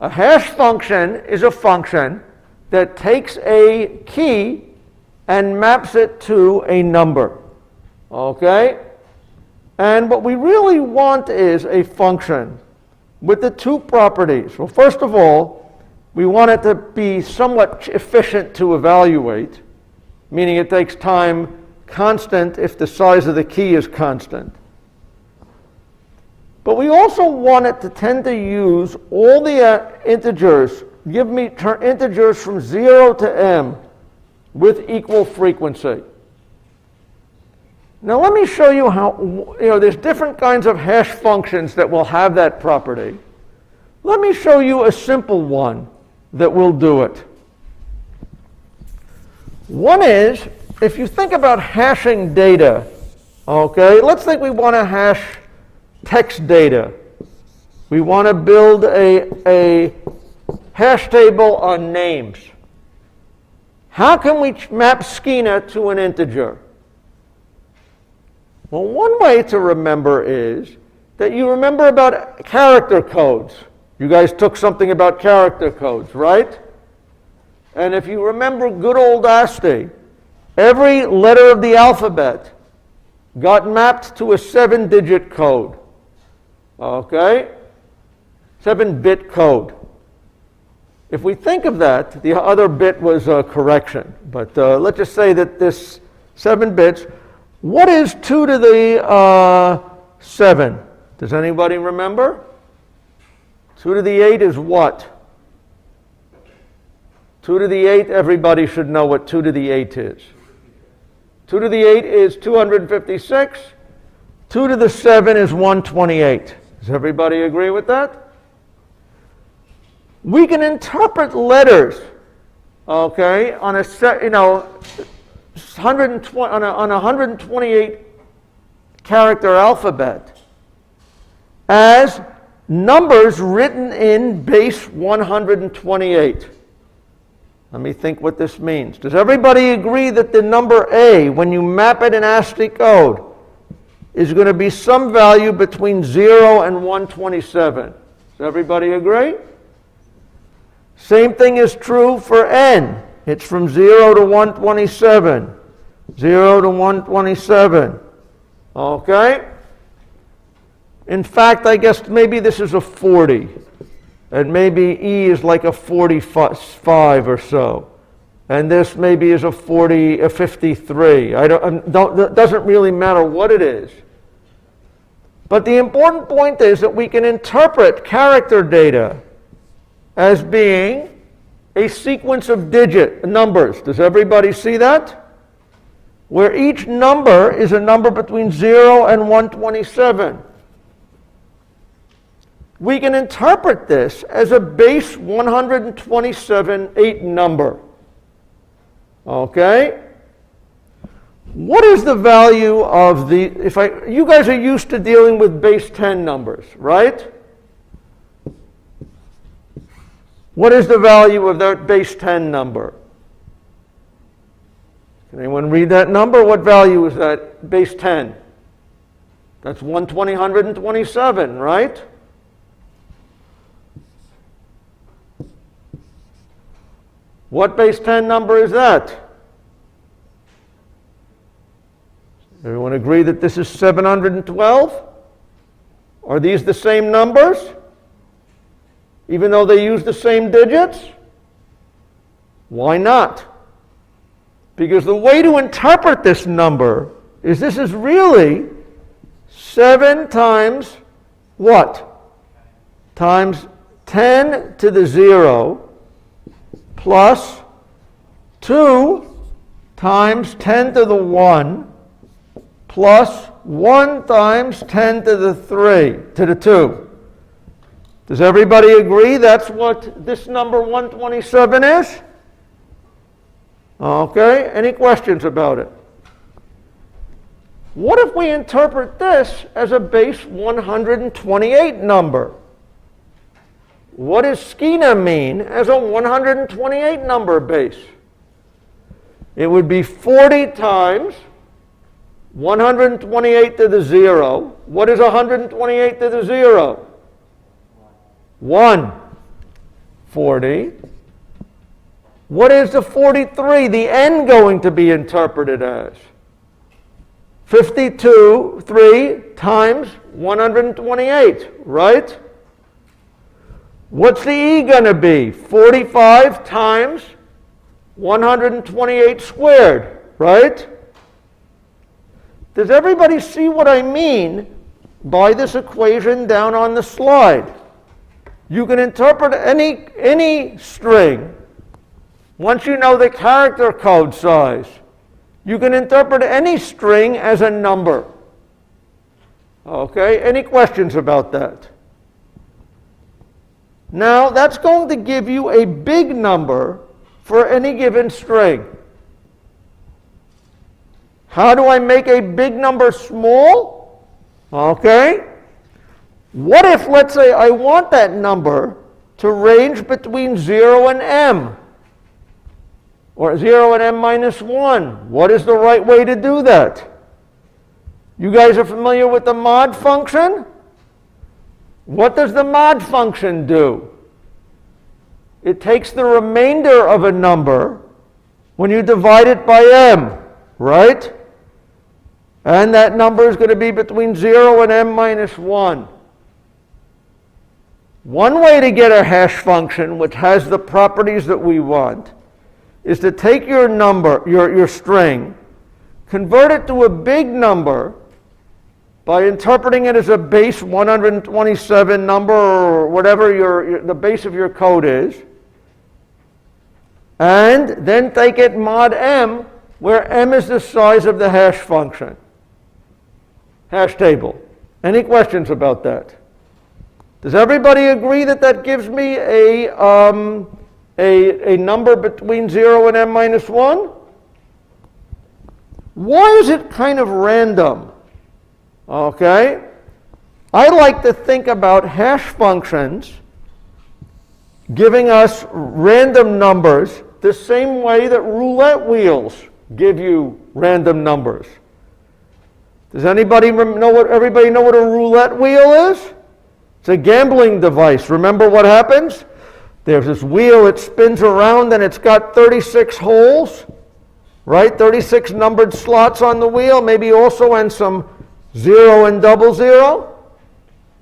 A hash function is a function that takes a key and maps it to a number. Okay? And what we really want is a function with the two properties. Well, first of all, we want it to be somewhat efficient to evaluate, meaning it takes time constant if the size of the key is constant. But we also want it to tend to use all the integers, integers from 0 to m with equal frequency. Now let me show you how, there's different kinds of hash functions that will have that property. Let me show you a simple one that will do it. One is, if you think about hashing data, okay, let's think we want to hash text data. We want to build a hash table on names. How can we map Skeena to an integer? Well, one way to remember is that you remember about character codes. You guys took something about character codes, right? And if you remember good old ASCII, every letter of the alphabet got mapped to a 7-digit code. Okay? 7-bit code. If we think of that, the other bit was a correction. But let's just say that this 7 bits, what is 2 to the 7? Does anybody remember? 2 to the 8 is what? 2 to the 8, everybody should know what 2 to the 8 is. 2 to the 8 is 256. 2 to the 7 is 128. Does everybody agree with that? We can interpret letters, okay, on a 128 character alphabet as numbers written in base 128. Let me think what this means. Does everybody agree that the number A, when you map it in ASCII code, is going to be some value between 0 and 127? Does everybody agree? Same thing is true for N. It's from 0 to 127. 0 to 127. Okay? In fact, I guess maybe this is a 40. And maybe E is like a 45 or so. And this maybe is a 53. It doesn't really matter what it is. But the important point is that we can interpret character data as being a sequence of numbers. Does everybody see that? Where each number is a number between 0 and 127. We can interpret this as a base 127-8 number. Okay? What is the value of the, you guys are used to dealing with base 10 numbers, right? What is the value of that base 10 number? Can anyone read that number? What value is that base 10? That's 127, right? What base 10 number is that? Everyone agree that this is 712? Are these the same numbers? Even though they use the same digits? Why not? Because the way to interpret this number is this is really 7 times what? Times 10 to the 0 plus 2 times 10 to the 1 plus 1 times 10 to the 2. Does everybody agree that's what this number 127 is? Okay, any questions about it? What if we interpret this as a base 128 number? What does Skeena mean as a 128 number base? It would be 40 times 128 to the 0. What is 128 to the 0? 1. 40. What is the 43, the n, going to be interpreted as? 52, 3 times 128, right? What's the e going to be? 45 times 128 squared, right? Does everybody see what I mean by this equation down on the slide? You can interpret any string once you know the character code size. You can interpret any string as a number. Okay, any questions about that? Now, that's going to give you a big number for any given string. How do I make a big number small? Okay. What if, let's say, I want that number to range between 0 and m? Or 0 and m minus 1. What is the right way to do that? You guys are familiar with the mod function? What does the mod function do? It takes the remainder of a number when you divide it by m, right? And that number is going to be between 0 and m minus 1. One way to get a hash function which has the properties that we want is to take your number, your string, convert it to a big number by interpreting it as a base 127 number or whatever the base of your code is, and then take it mod m, where m is the size of the hash function, hash table. Any questions about that? Does everybody agree that that gives me a number between 0 and m minus 1? Why is it kind of random? Okay. I like to think about hash functions giving us random numbers the same way that roulette wheels give you random numbers. Does everybody know what a roulette wheel is? It's a gambling device. Remember what happens? There's this wheel, it spins around and it's got 36 holes, right? 36 numbered slots on the wheel, maybe also and some 0 and 00.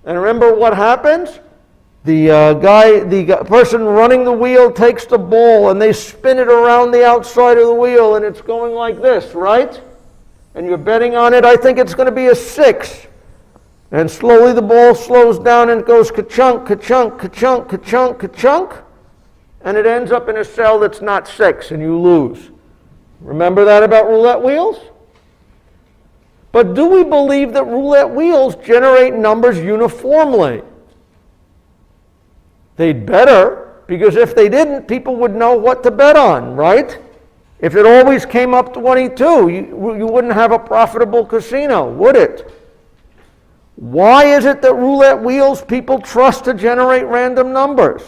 And remember what happens? The person running the wheel takes the ball and they spin it around the outside of the wheel and it's going like this, right? And you're betting on it, I think it's going to be a 6. And slowly the ball slows down and it goes ka-chunk, ka-chunk, ka-chunk, ka-chunk, ka-chunk. And it ends up in a cell that's not 6 and you lose. Remember that about roulette wheels? But do we believe that roulette wheels generate numbers uniformly? They'd better, because if they didn't, people would know what to bet on, right? If it always came up 22, you wouldn't have a profitable casino, would it? Why is it that roulette wheels people trust to generate random numbers?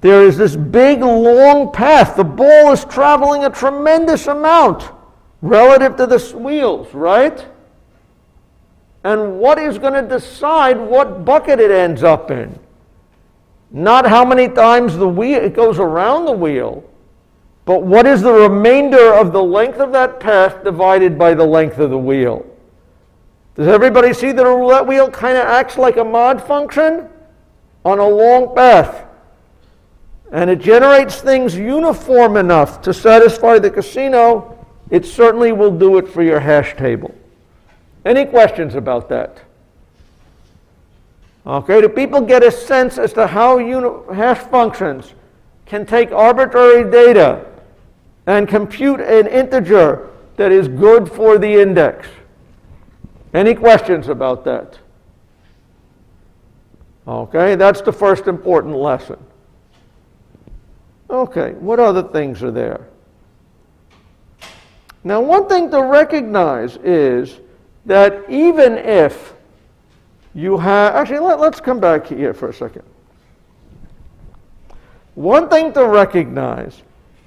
There is this big, long path. The ball is traveling a tremendous amount relative to the wheels, right? And what is going to decide what bucket it ends up in? Not how many times it goes around the wheel, but what is the remainder of the length of that path divided by the length of the wheel? Does everybody see that a roulette wheel kind of acts like a mod function on a long path? And it generates things uniform enough to satisfy the casino. It certainly will do it for your hash table. Any questions about that? Okay, do people get a sense as to how hash functions can take arbitrary data and compute an integer that is good for the index? Any questions about that? Okay, that's the first important lesson. Okay, what other things are there? Now, one thing to recognize is that even if you have, actually, let's come back here for a second. One thing to recognize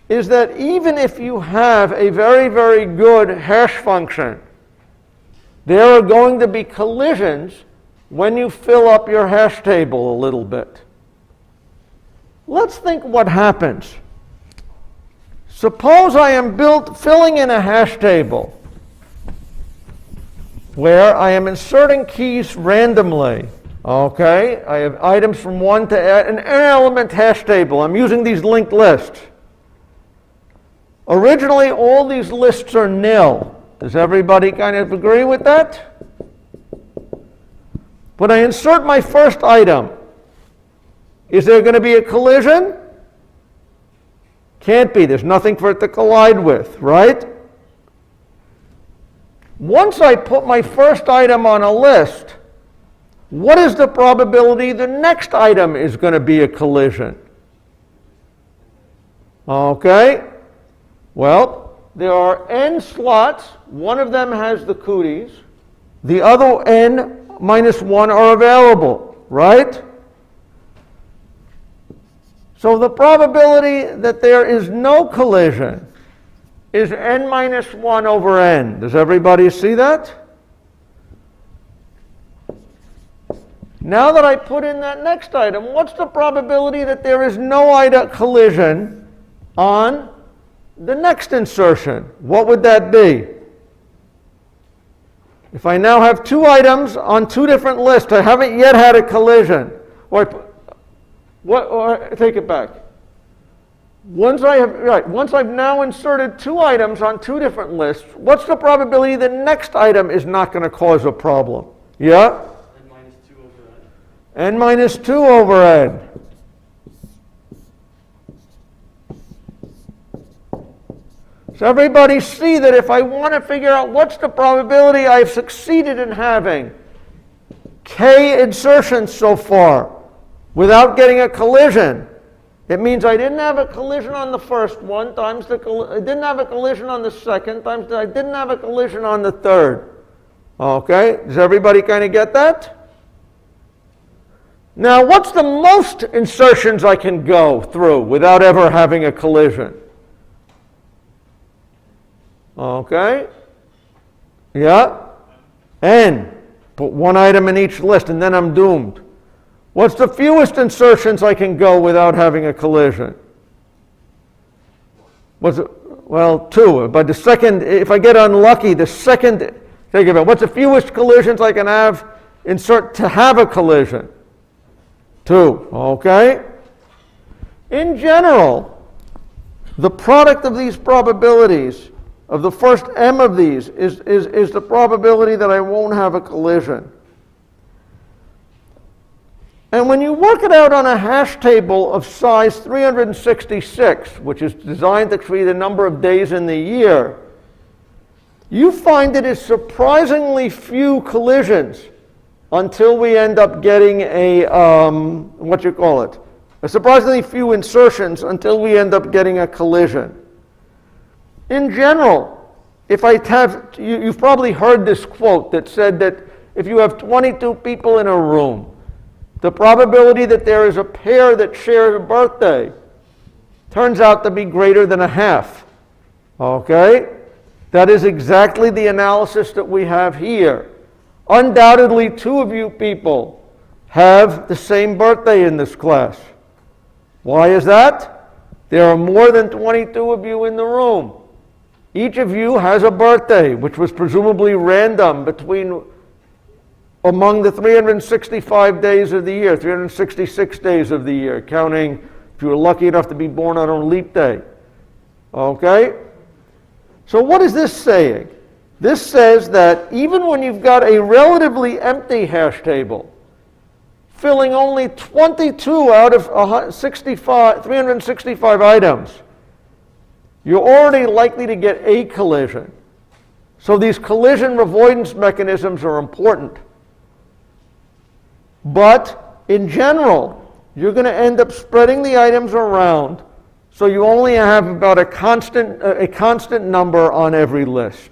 is that even if you have a very, very good hash function, there are going to be collisions when you fill up your hash table a little bit. Let's think what happens. Suppose I am filling in a hash table where I am inserting keys randomly. Okay, I have items from 1 to an n-element hash table. I'm using these linked lists. Originally, all these lists are nil. Does everybody kind of agree with that? When I insert my first item, is there going to be a collision? Can't be. There's nothing for it to collide with, right? Once I put my first item on a list, what is the probability the next item is going to be a collision? Okay. Well, there are n slots. One of them has the cooties. The other n minus 1 are available, right? So the probability that there is no collision is n minus 1 over n. Does everybody see that? Now that I put in that next item, what's the probability that there is no collision on the next insertion? What would that be? If I now have 2 items on 2 different lists, I haven't yet had a collision. Or take it back. Once I've now inserted 2 items on 2 different lists, what's the probability the next item is not going to cause a problem? Yeah? N minus 2 over n. So everybody see that if I want to figure out what's the probability I've succeeded in having k insertions so far without getting a collision, it means I didn't have a collision on the first one times I didn't have a collision on the second times I didn't have a collision on the third. Okay, does everybody kind of get that? Now, what's the most insertions I can go through without ever having a collision? Okay. Yeah. N. Put 1 item in each list and then I'm doomed. What's the fewest insertions I can go without having a collision? What's it? Well, 2. But the second, if I get unlucky, the second, think of it, what's the fewest collisions I can insert to have a collision? 2. Okay. In general, the product of these probabilities, of the first m of these, is the probability that I won't have a collision. And when you work it out on a hash table of size 366, which is designed to be the number of days in the year, you find it is surprisingly few collisions until we end up getting a, a surprisingly few insertions until we end up getting a collision. In general, if I have, you've probably heard this quote that said that if you have 22 people in a room, the probability that there is a pair that share a birthday turns out to be greater than a half. Okay? That is exactly the analysis that we have here. Undoubtedly, 2 of you people have the same birthday in this class. Why is that? There are more than 22 of you in the room. Each of you has a birthday, which was presumably random among the 365 days of the year, 366 days of the year, counting if you were lucky enough to be born on a leap day. Okay? So what is this saying? This says that even when you've got a relatively empty hash table, filling only 22 out of 365 items, you're already likely to get a collision. So these collision avoidance mechanisms are important. But in general, you're going to end up spreading the items around, so you only have about a constant number on every list.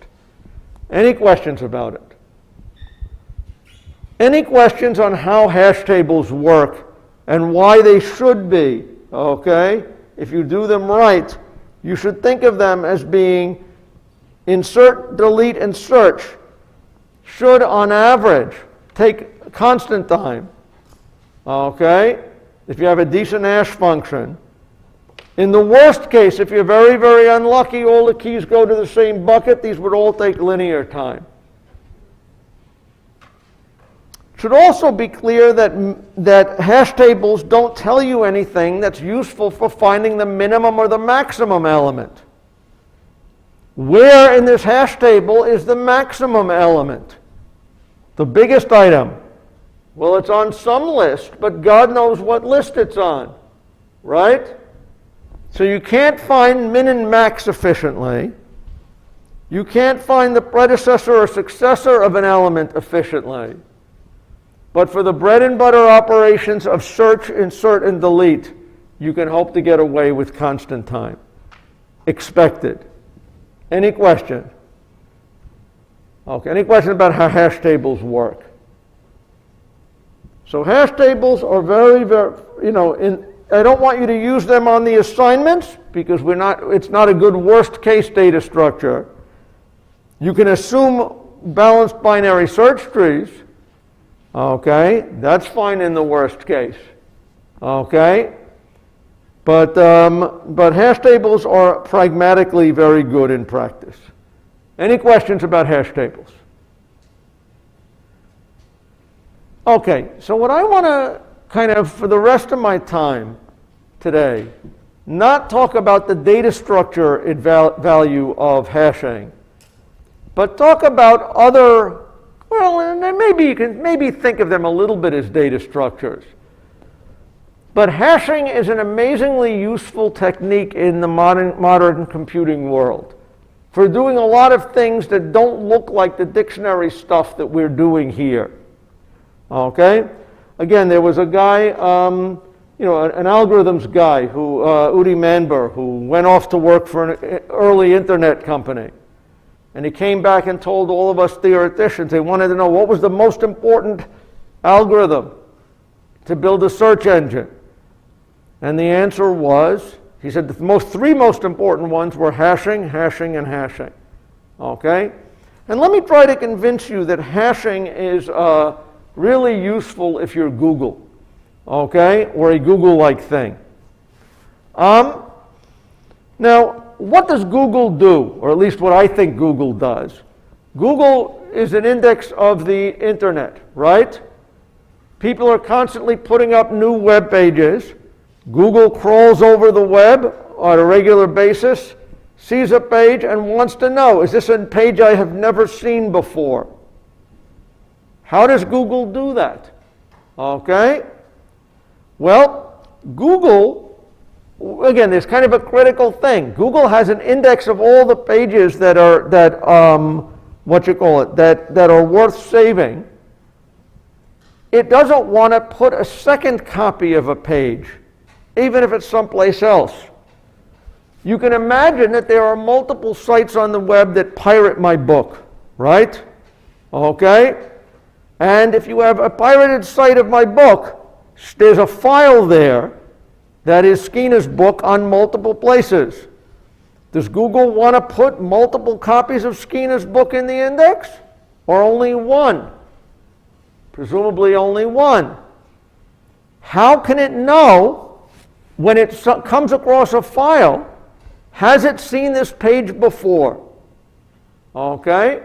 Any questions about it? Any questions on how hash tables work and why they should be? Okay? If you do them right, you should think of them as being insert, delete, and search should, on average, take constant time. Okay? If you have a decent hash function. In the worst case, if you're very, very unlucky, all the keys go to the same bucket, these would all take linear time. Should also be clear that hash tables don't tell you anything that's useful for finding the minimum or the maximum element. Where in this hash table is the maximum element? The biggest item? Well, it's on some list, but God knows what list it's on, right? So you can't find min and max efficiently. You can't find the predecessor or successor of an element efficiently. But for the bread and butter operations of search, insert, and delete, you can hope to get away with constant time. Expected. Any question? Okay, any question about how hash tables work? So hash tables are very, very, I don't want you to use them on the assignments because it's not a good worst case data structure. You can assume balanced binary search trees. Okay, that's fine in the worst case. Okay, but hash tables are pragmatically very good in practice. Any questions about hash tables? Okay, so what I want to kind of, for the rest of my time today, not talk about the data structure value of hashing, but talk about other, well, and maybe you can think of them a little bit as data structures. But hashing is an amazingly useful technique in the modern computing world for doing a lot of things that don't look like the dictionary stuff that we're doing here. Okay? Again, there was a guy, an algorithms guy, who Udi Manber, who went off to work for an early internet company. And he came back and told all of us theoreticians, they wanted to know what was the most important algorithm to build a search engine. And the answer was, he said the three most important ones were hashing, hashing, and hashing. Okay? And let me try to convince you that hashing is really useful if you're Google, okay, or a Google-like thing. Now, what does Google do, or at least what I think Google does? Google is an index of the internet, right? People are constantly putting up new web pages. Google crawls over the web on a regular basis, sees a page, and wants to know, is this a page I have never seen before? How does Google do that? Okay? Well, Google, again, there's kind of a critical thing. Google has an index of all the pages that are worth saving. It doesn't want to put a second copy of a page, even if it's someplace else. You can imagine that there are multiple sites on the web that pirate my book, right? Okay? And if you have a pirated site of my book, there's a file there that is Skeena's book on multiple places. Does Google want to put multiple copies of Skeena's book in the index? Or only one? Presumably only one. How can it know when it comes across a file, has it seen this page before? Okay?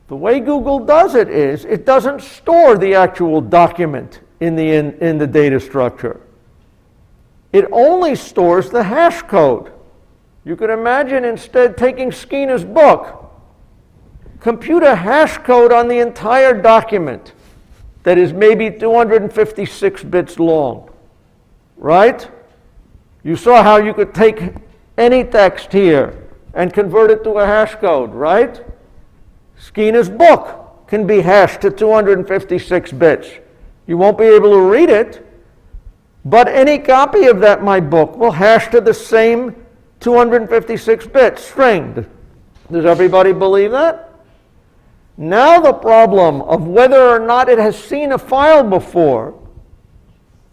The way Google does it is, it doesn't store the actual document in the data structure. It only stores the hash code. You can imagine instead taking Skeena's book, compute a hash code on the entire document that is maybe 256 bits long, right? You saw how you could take any text here and convert it to a hash code, right? Skeena's book can be hashed to 256 bits. You won't be able to read it, but any copy of that my book will hash to the same 256-bit string. Does everybody believe that? Now the problem of whether or not it has seen a file before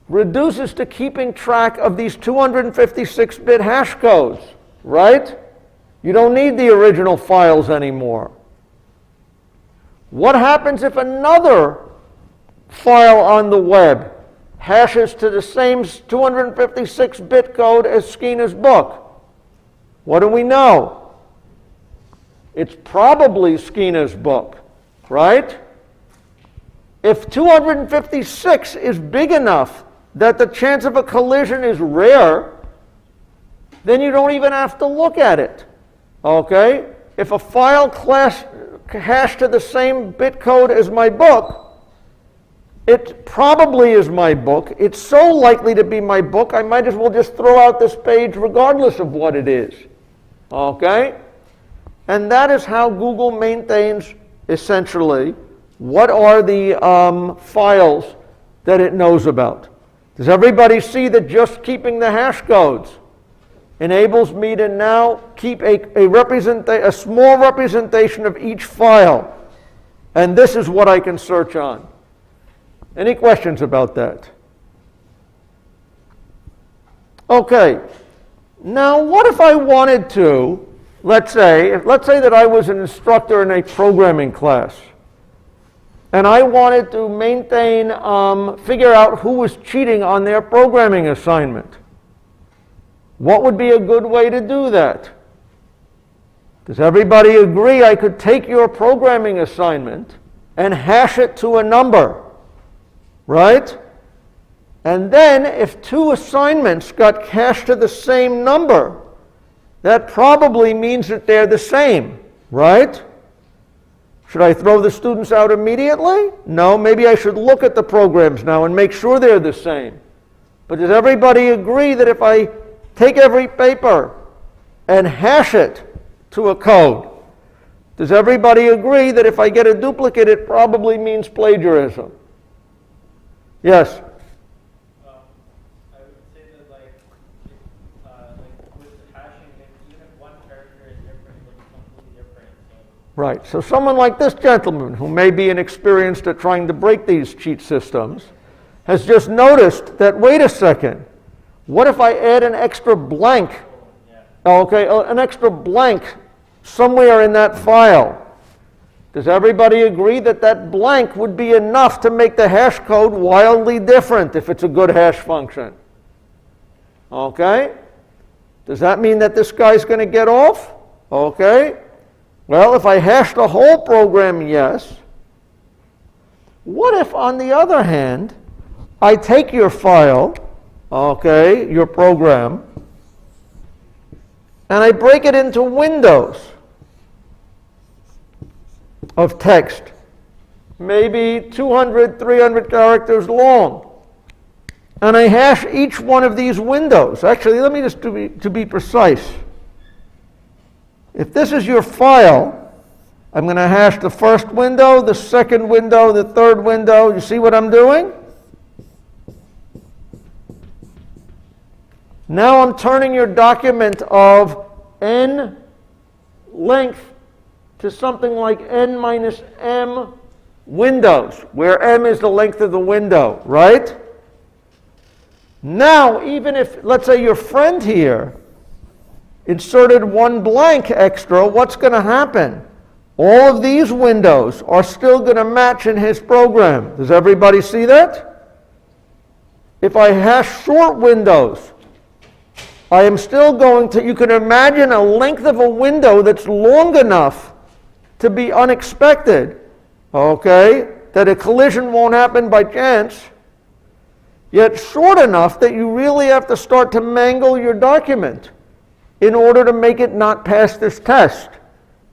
reduces to keeping track of these 256-bit hash codes, right? You don't need the original files anymore. What happens if another file on the web hashes to the same 256-bit code as Skinner's book? What do we know? It's probably Skinner's book, right? If 256 is big enough that the chance of a collision is rare, then you don't even have to look at it, okay? If a file hashed to the same bit code as my book, it probably is my book. It's so likely to be my book, I might as well just throw out this page regardless of what it is, okay? And that is how Google maintains, essentially, what are the files that it knows about. Does everybody see that just keeping the hash codes enables me to now keep a small representation of each file? And this is what I can search on. Any questions about that? Okay. Now, what if I wanted to, let's say that I was an instructor in a programming class, and I wanted to figure out who was cheating on their programming assignment. What would be a good way to do that? Does everybody agree I could take your programming assignment and hash it to a number, right? And then if two assignments got hashed to the same number, that probably means that they're the same, right? Should I throw the students out immediately? No, maybe I should look at the programs now and make sure they're the same. But does everybody agree that if I take every paper and hash it to a code, does everybody agree that if I get a duplicate, it probably means plagiarism? Yes? I would say that like with hashing, even if one character is different, it looks completely different. Right. So someone like this gentleman, who may be inexperienced at trying to break these cheat systems, has just noticed that, wait a second, what if I add an extra blank? Okay, an extra blank somewhere in that file. Does everybody agree that that blank would be enough to make the hash code wildly different if it's a good hash function? Okay? Does that mean that this guy's going to get off? Okay. Well, if I hash the whole program, yes. What if, on the other hand, I take your file, okay, your program, and I break it into windows of text, maybe 200, 300 characters long, and I hash each one of these windows. Actually, let me just, to be precise, if this is your file, I'm going to hash the first window, the second window, the third window. You see what I'm doing? Now I'm turning your document of n length to something like n minus m windows, where m is the length of the window, right? Now, even if, let's say, your friend here inserted one blank extra, what's going to happen? All of these windows are still going to match in his program. Does everybody see that? If I hash short windows, I am still going to, you can imagine a length of a window that's long enough to be unexpected, okay, that a collision won't happen by chance, yet short enough that you really have to start to mangle your document in order to make it not pass this test.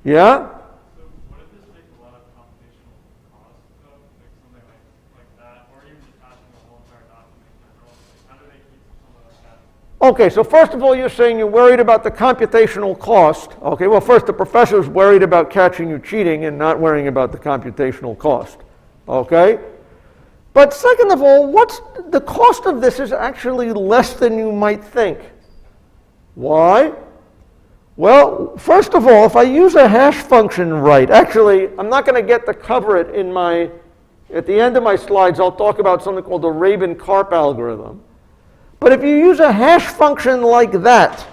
Yeah? So what if this takes a lot of computational cost, though? Like something like that, or even just hashing the whole entire document in general? Like, how do they keep something like that? Okay, so first of all, you're saying you're worried about the computational cost. Okay, well, first, the professor's worried about catching you cheating and not worrying about the computational cost. Okay? But second of all, what's the cost of this is actually less than you might think. Why? Well, first of all, if I use a hash function right, actually, I'm not going to get to cover it in At the end of my slides, I'll talk about something called the Rabin-Karp algorithm. But if you use a hash function like that,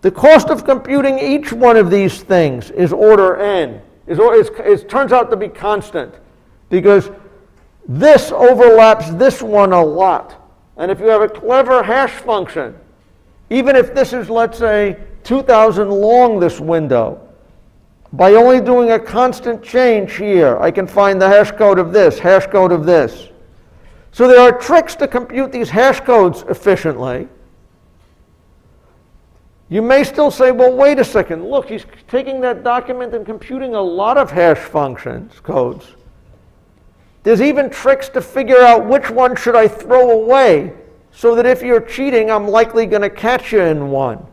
the cost of computing each one of these things is order n. It turns out to be constant because this overlaps this one a lot. And if you have a clever hash function, even if this is, let's say, 2,000 long, this window, by only doing a constant change here, I can find the hash code of this, hash code of this. So there are tricks to compute these hash codes efficiently. You may still say, well, wait a second. Look, he's taking that document and computing a lot of hash functions, codes. There's even tricks to figure out which one should I throw away so that if you're cheating, I'm likely going to catch you in one.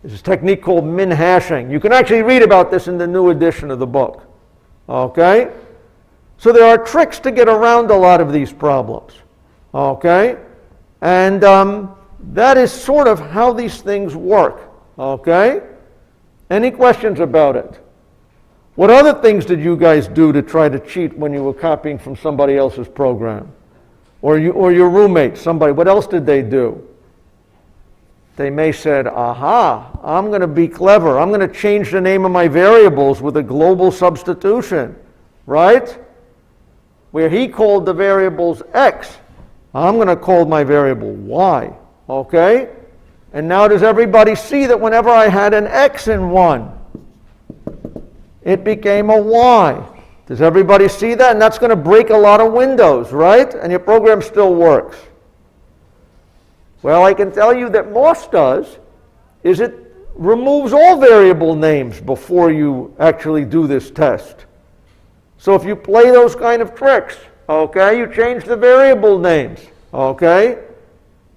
There's a technique called min-hashing. You can actually read about this in the new edition of the book. Okay? So there are tricks to get around a lot of these problems. Okay? And that is sort of how these things work. Okay? Any questions about it? What other things did you guys do to try to cheat when you were copying from somebody else's program? Or your roommate, somebody, what else did they do? They may have said, aha, I'm going to be clever. I'm going to change the name of my variables with a global substitution, right? Where he called the variables x, I'm going to call my variable y, okay? And now does everybody see that whenever I had an x in one, it became a y? Does everybody see that? And that's going to break a lot of windows, right? And your program still works. Well, I can tell you that MOS does is it removes all variable names before you actually do this test. So if you play those kind of tricks, okay, you change the variable names, okay,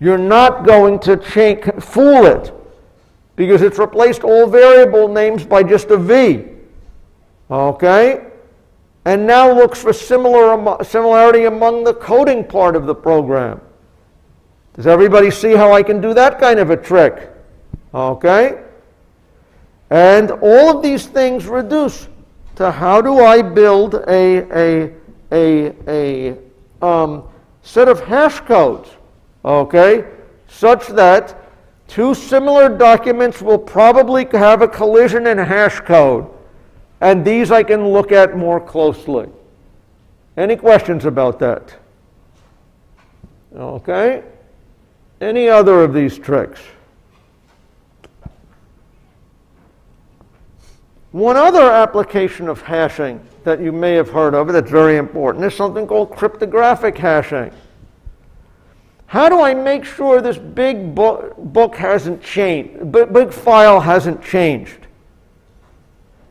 you're not going to fool it because it's replaced all variable names by just a V, okay, and now looks for similarity among the coding part of the program. Does everybody see how I can do that kind of a trick? Okay? And all of these things reduce to how do I build a set of hash codes, okay, such that two similar documents will probably have a collision in hash code. And these I can look at more closely. Any questions about that? Okay? Any other of these tricks? One other application of hashing that you may have heard of that's very important is something called cryptographic hashing. How do I make sure this big book hasn't changed, big file hasn't changed?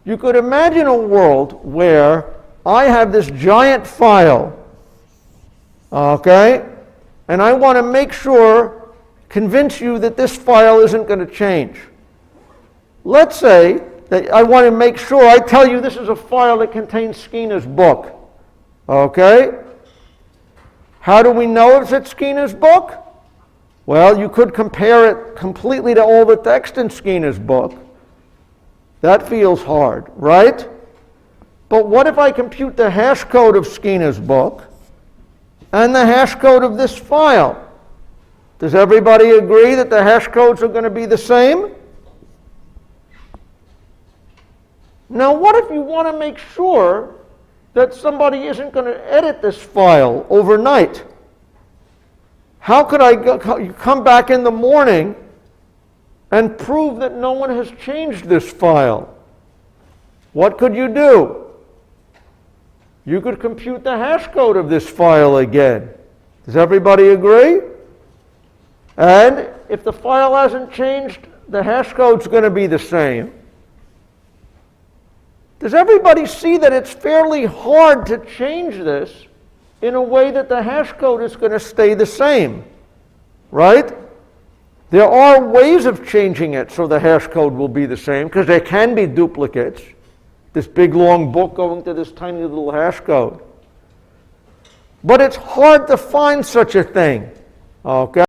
You could imagine a world where I have this giant file, okay, and I want to make sure, convince you that this file isn't going to change. Let's say that I want to make sure I tell you this is a file that contains Skinner's book. Okay? How do we know if it's Skinner's book? Well, you could compare it completely to all the text in Skinner's book. That feels hard, right? But what if I compute the hash code of Skinner's book and the hash code of this file? Does everybody agree that the hash codes are going to be the same? Now, what if you want to make sure that somebody isn't going to edit this file overnight? How could I come back in the morning and prove that no one has changed this file? What could you do? You could compute the hash code of this file again. Does everybody agree? And if the file hasn't changed, the hash code's going to be the same. Does everybody see that it's fairly hard to change this in a way that the hash code is going to stay the same? Right? There are ways of changing it so the hash code will be the same, because there can be duplicates. This big long book going to this tiny little hash code. But it's hard to find such a thing. Okay?